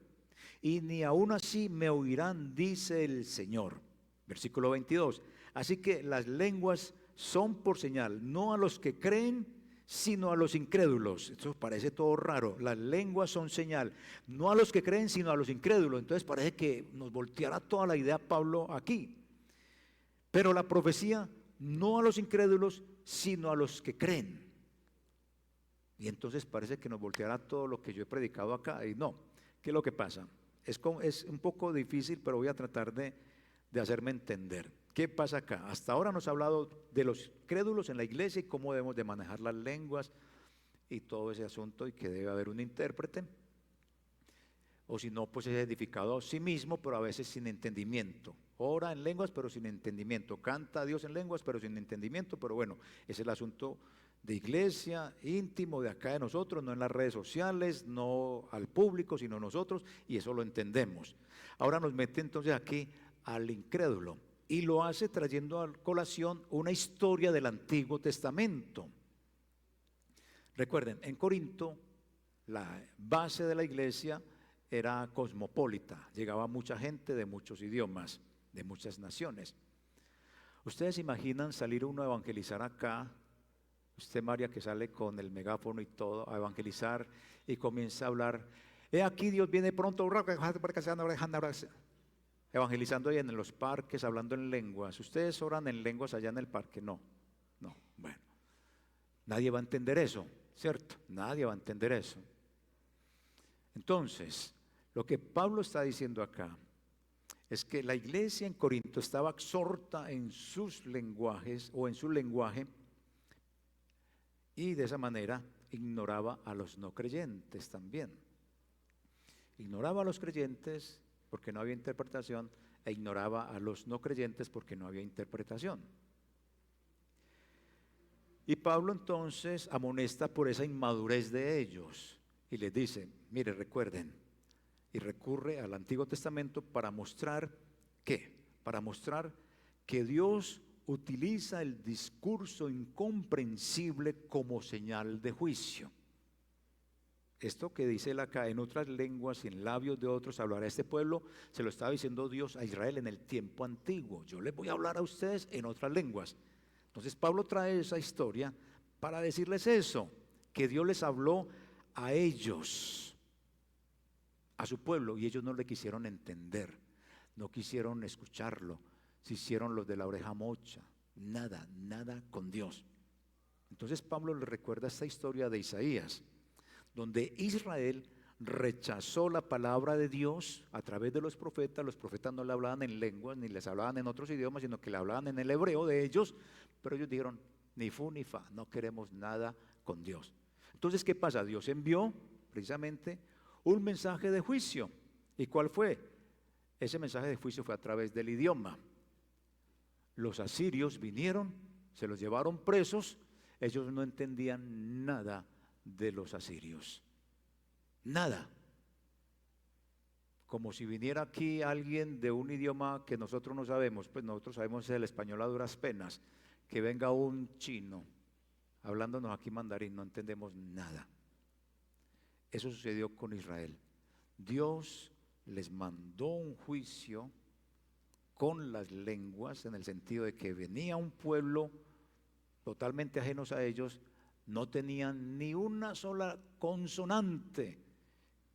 y ni aun así me oirán, dice el Señor. Versículo 22. Así que las lenguas son por señal, no a los que creen, sino a los incrédulos. Esto parece todo raro. Las lenguas son señal, no a los que creen, sino a los incrédulos. Entonces parece que nos volteará toda la idea Pablo aquí. Pero la profecía, no a los incrédulos, sino a los que creen. Y entonces parece que nos volteará todo lo que yo he predicado acá. Y no, ¿qué es lo que pasa? Es un poco difícil, pero voy a tratar de hacerme entender. ¿Qué pasa acá? Hasta ahora nos ha hablado de los crédulos en la iglesia y cómo debemos de manejar las lenguas y todo ese asunto, y que debe haber un intérprete, o si no, pues es edificado a sí mismo, pero a veces sin entendimiento. Ora en lenguas, pero sin entendimiento. Canta a Dios en lenguas, pero sin entendimiento. Pero bueno, ese es el asunto de iglesia, íntimo de acá de nosotros, no en las redes sociales, no al público, sino nosotros, y eso lo entendemos. Ahora nos mete entonces aquí al incrédulo y lo hace trayendo a colación una historia del Antiguo Testamento. Recuerden, en Corinto la base de la iglesia era cosmopolita, llegaba mucha gente de muchos idiomas, de muchas naciones. ¿Ustedes imaginan salir uno a evangelizar acá? Usted, María, que sale con el megáfono y todo a evangelizar y comienza a hablar: he aquí, Dios viene pronto, evangelizando ahí en los parques, hablando en lenguas. ¿Ustedes oran en lenguas allá en el parque? No, bueno, nadie va a entender eso. ¿cierto? Nadie va a entender eso. Entonces, lo que Pablo está diciendo acá es que la iglesia en Corinto estaba absorta en sus lenguajes o en su lenguaje, y de esa manera ignoraba a los no creyentes también. Ignoraba a los creyentes porque no había interpretación, e ignoraba a los no creyentes porque no había interpretación. Y Pablo entonces amonesta por esa inmadurez de ellos y les dice, mire, recuerden, y recurre al Antiguo Testamento para mostrar ¿qué? Para mostrar que Dios utiliza el discurso incomprensible como señal de juicio. Esto que dice él acá, en otras lenguas y en labios de otros hablará este pueblo, se lo estaba diciendo Dios a Israel en el tiempo antiguo. Yo les voy a hablar a ustedes en otras lenguas. Entonces Pablo trae esa historia para decirles eso, que Dios les habló a ellos, a su pueblo, y ellos no le quisieron entender, no quisieron escucharlo, se hicieron los de la oreja mocha, nada con Dios. Entonces Pablo les recuerda esta historia de Isaías, donde Israel rechazó la palabra de Dios a través de los profetas no le hablaban en lenguas, ni les hablaban en otros idiomas, sino que le hablaban en el hebreo de ellos, pero ellos dijeron, ni fu ni fa, no queremos nada con Dios. Entonces, ¿qué pasa? Dios envió precisamente un mensaje de juicio. ¿Y cuál fue? Ese mensaje de juicio fue a través del idioma. Los asirios vinieron, se los llevaron presos, ellos no entendían nada de los asirios, nada. Como si viniera aquí alguien de un idioma que nosotros no sabemos, pues nosotros sabemos el español a duras penas, que venga un chino hablándonos aquí mandarín, no entendemos nada. Eso sucedió con Israel. Dios les mandó un juicio con las lenguas, en el sentido de que venía un pueblo totalmente ajenos a ellos, no tenían ni una sola consonante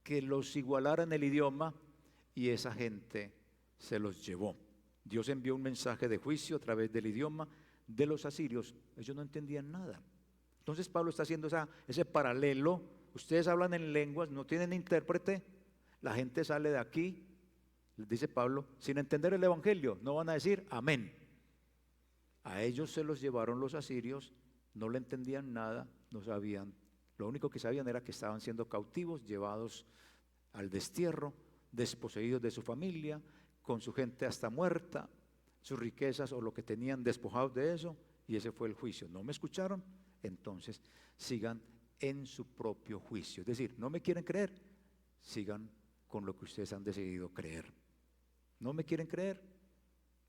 que los igualara en el idioma, y esa gente se los llevó. Dios envió un mensaje de juicio a través del idioma de los asirios. Ellos no entendían nada. Entonces Pablo está haciendo ese paralelo. Ustedes hablan en lenguas, no tienen intérprete, la gente sale de aquí, les dice Pablo, sin entender el evangelio, no van a decir amén. A ellos se los llevaron los asirios, no le entendían nada, no sabían. Lo único que sabían era que estaban siendo cautivos, llevados al destierro, desposeídos de su familia, con su gente hasta muerta, sus riquezas o lo que tenían despojados de eso, y ese fue el juicio. ¿No me escucharon? Entonces sigan en su propio juicio. Es decir, ¿no me quieren creer? Sigan con lo que ustedes han decidido creer. ¿No me quieren creer?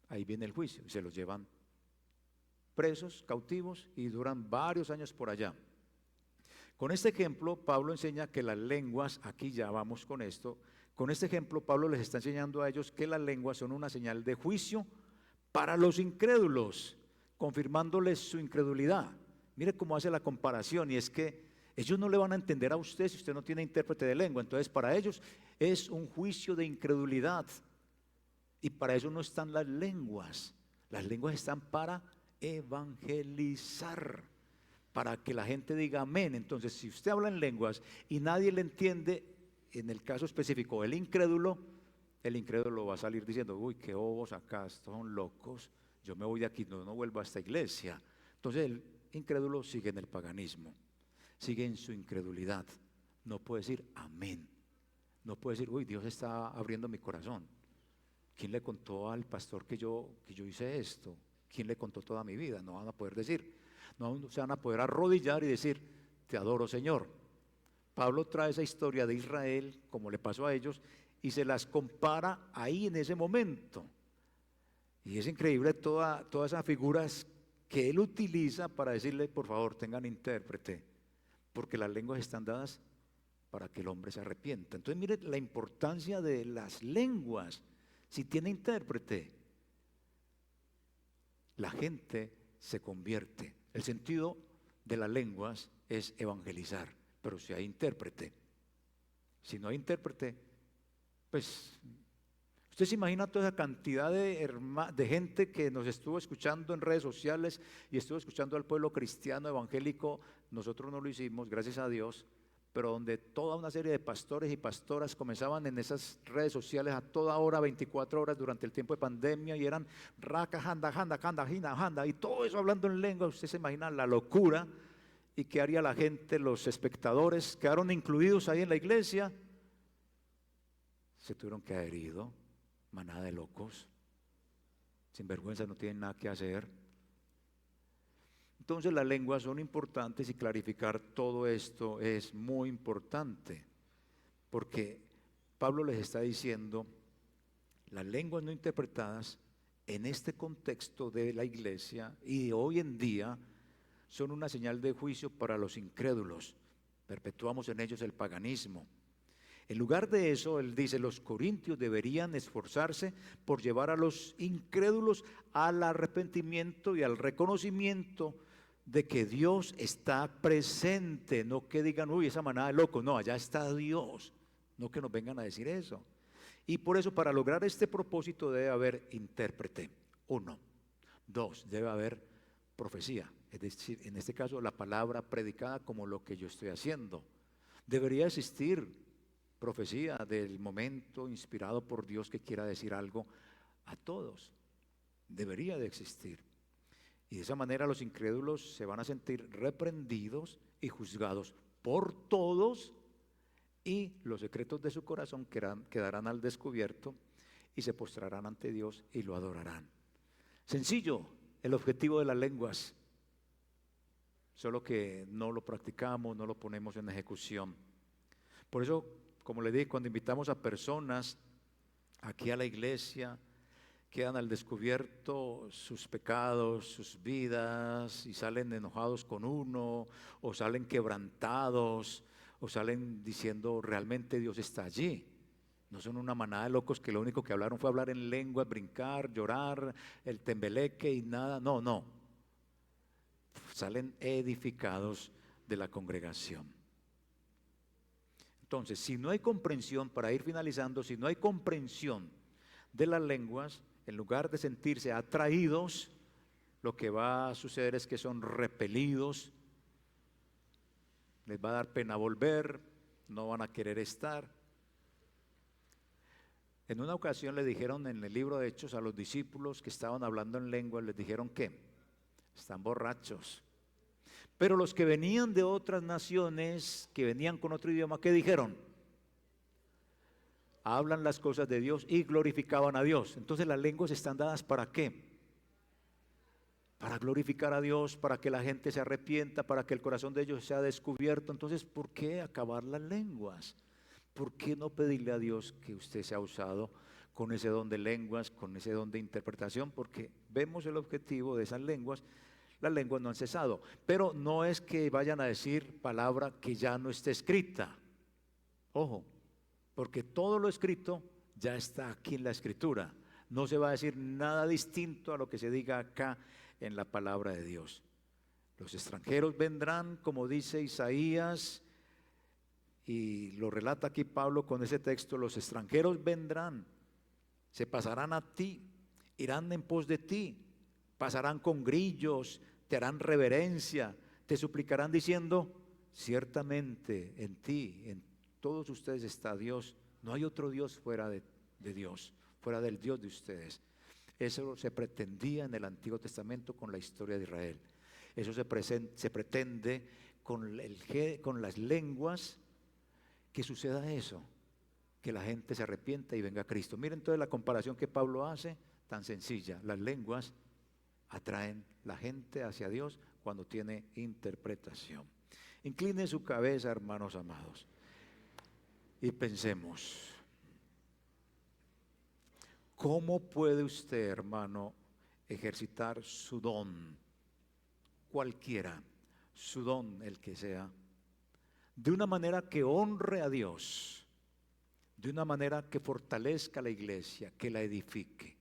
Ahí viene el juicio y se los llevan presos, cautivos, y duran varios años por allá. Con este ejemplo, Pablo enseña que las lenguas, aquí ya vamos con esto, con este ejemplo Pablo les está enseñando a ellos que las lenguas son una señal de juicio para los incrédulos, confirmándoles su incredulidad. Mire cómo hace la comparación, y es que ellos no le van a entender a usted si usted no tiene intérprete de lengua. Entonces para ellos es un juicio de incredulidad, y para eso no están las lenguas. Las lenguas están para evangelizar, para que la gente diga amén. Entonces, si usted habla en lenguas y nadie le entiende, en el caso específico el incrédulo va a salir diciendo, uy, qué bobos acá, estos son locos, yo me voy de aquí, no vuelvo a esta iglesia. Entonces el incrédulo sigue en el paganismo, sigue en su incredulidad, no puede decir amén, no puede decir, uy, Dios está abriendo mi corazón. ¿Quién le contó al pastor que yo hice esto? ¿Quién le contó toda mi vida? No van a poder decir, no se van a poder arrodillar y decir, te adoro, Señor. Pablo trae esa historia de Israel, como le pasó a ellos, y se las compara ahí en ese momento. Y es increíble todas esas figuras que él utiliza para decirle, por favor, tengan intérprete, porque las lenguas están dadas para que el hombre se arrepienta. Entonces mire la importancia de las lenguas. Si tiene intérprete, la gente se convierte. El sentido de las lenguas es evangelizar, pero si hay intérprete. Si no hay intérprete, pues Usted se imagina toda esa cantidad de gente que nos estuvo escuchando en redes sociales y estuvo escuchando al pueblo cristiano evangélico. Nosotros no lo hicimos, gracias a Dios, pero donde toda una serie de pastores y pastoras comenzaban en esas redes sociales a toda hora, 24 horas durante el tiempo de pandemia, y eran raca, janda, janda, janda, janda, janda, y todo eso hablando en lengua. Usted se imagina la locura. ¿Y qué haría la gente? Los espectadores quedaron incluidos ahí en la iglesia. Se tuvieron que haber ido. Manada de locos, sin vergüenza, no tienen nada que hacer. Entonces las lenguas son importantes y clarificar todo esto es muy importante, porque Pablo les está diciendo, las lenguas no interpretadas en este contexto de la iglesia y de hoy en día son una señal de juicio para los incrédulos. Perpetuamos en ellos el paganismo. En lugar de eso, él dice, los corintios deberían esforzarse por llevar a los incrédulos al arrepentimiento y al reconocimiento de que Dios está presente. No que digan, uy, esa manada de locos. No, allá está Dios. No que nos vengan a decir eso. Y por eso, para lograr este propósito, debe haber intérprete. 1. 2, debe haber profecía. Es decir, en este caso, la palabra predicada como lo que yo estoy haciendo. Debería existir profecía del momento inspirado por Dios que quiera decir algo a todos. Debería de existir. Y de esa manera los incrédulos se van a sentir reprendidos y juzgados por todos, y los secretos de su corazón quedarán al descubierto y se postrarán ante Dios y lo adorarán. Sencillo el objetivo de las lenguas, solo que no lo practicamos, no lo ponemos en ejecución. Por eso, como le dije, cuando invitamos a personas aquí a la iglesia, quedan al descubierto sus pecados, sus vidas, y salen enojados con uno, o salen quebrantados, o salen diciendo realmente Dios está allí. No son una manada de locos que lo único que hablaron fue hablar en lengua, brincar, llorar, el tembeleque y nada. No, no. Salen edificados de la congregación. Entonces, si no hay comprensión, para ir finalizando, si no hay comprensión de las lenguas, en lugar de sentirse atraídos, lo que va a suceder es que son repelidos, les va a dar pena volver, no van a querer estar. En una ocasión le dijeron en el libro de Hechos a los discípulos que estaban hablando en lenguas, les dijeron que están borrachos. Pero los que venían de otras naciones, que venían con otro idioma, ¿qué dijeron? Hablan las cosas de Dios y glorificaban a Dios. Entonces las lenguas están dadas ¿para qué? Para glorificar a Dios, para que la gente se arrepienta, para que el corazón de ellos sea descubierto. Entonces, ¿por qué acabar las lenguas? ¿Por qué no pedirle a Dios que usted sea usado con ese don de lenguas, con ese don de interpretación? Porque vemos el objetivo de esas lenguas. Las lenguas no han cesado, pero no es que vayan a decir palabra que ya no esté escrita. Ojo, porque todo lo escrito ya está aquí en la escritura. No se va a decir nada distinto a lo que se diga acá en la palabra de Dios. Los extranjeros vendrán, como dice Isaías, y lo relata aquí Pablo con ese texto, los extranjeros vendrán, se pasarán a ti, irán en pos de ti, pasarán con grillos, te harán reverencia, te suplicarán diciendo, ciertamente en ti, en todos ustedes está Dios, no hay otro Dios fuera de Dios, fuera del Dios de ustedes. Eso se pretendía en el Antiguo Testamento con la historia de Israel. Eso se pretende con las lenguas, que suceda eso, que la gente se arrepienta y venga a Cristo. Miren toda la comparación que Pablo hace, tan sencilla. Las lenguas atraen la gente hacia Dios cuando tiene interpretación. Incline su cabeza, hermanos amados, y pensemos, ¿cómo puede usted, hermano, ejercitar su don, cualquiera, su don, el que sea, de una manera que honre a Dios, de una manera que fortalezca la iglesia, que la edifique?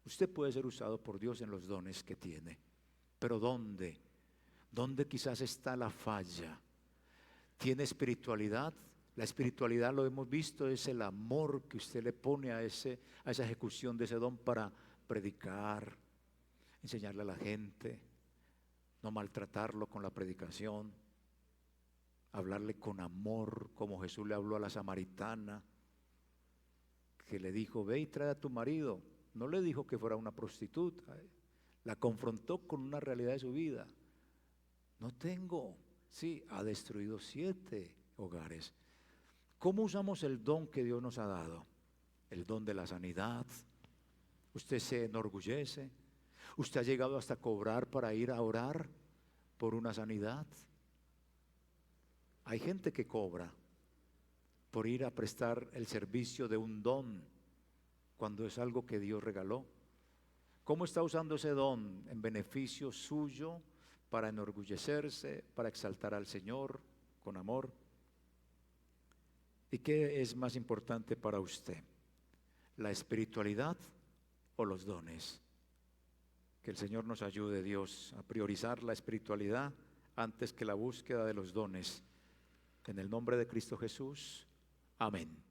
Usted puede ser usado por Dios en los dones que tiene, pero ¿dónde? ¿Dónde quizás está la falla? ¿Tiene espiritualidad? La espiritualidad, lo hemos visto, es el amor que usted le pone a esa ejecución de ese don para predicar, enseñarle a la gente, no maltratarlo con la predicación, hablarle con amor, como Jesús le habló a la samaritana, que le dijo, ve y trae a tu marido. No le dijo que fuera una prostituta, la confrontó con una realidad de su vida. No tengo, sí, ha destruido 7 hogares. ¿Cómo usamos el don que Dios nos ha dado? El don de la sanidad. Usted se enorgullece. Usted ha llegado hasta cobrar para ir a orar por una sanidad. Hay gente que cobra por ir a prestar el servicio de un don cuando es algo que Dios regaló. ¿Cómo está usando ese don en beneficio suyo para enorgullecerse, para exaltar al Señor con amor? ¿Y qué es más importante para usted? ¿La espiritualidad o los dones? Que el Señor nos ayude, Dios, a priorizar la espiritualidad antes que la búsqueda de los dones. En el nombre de Cristo Jesús. Amén.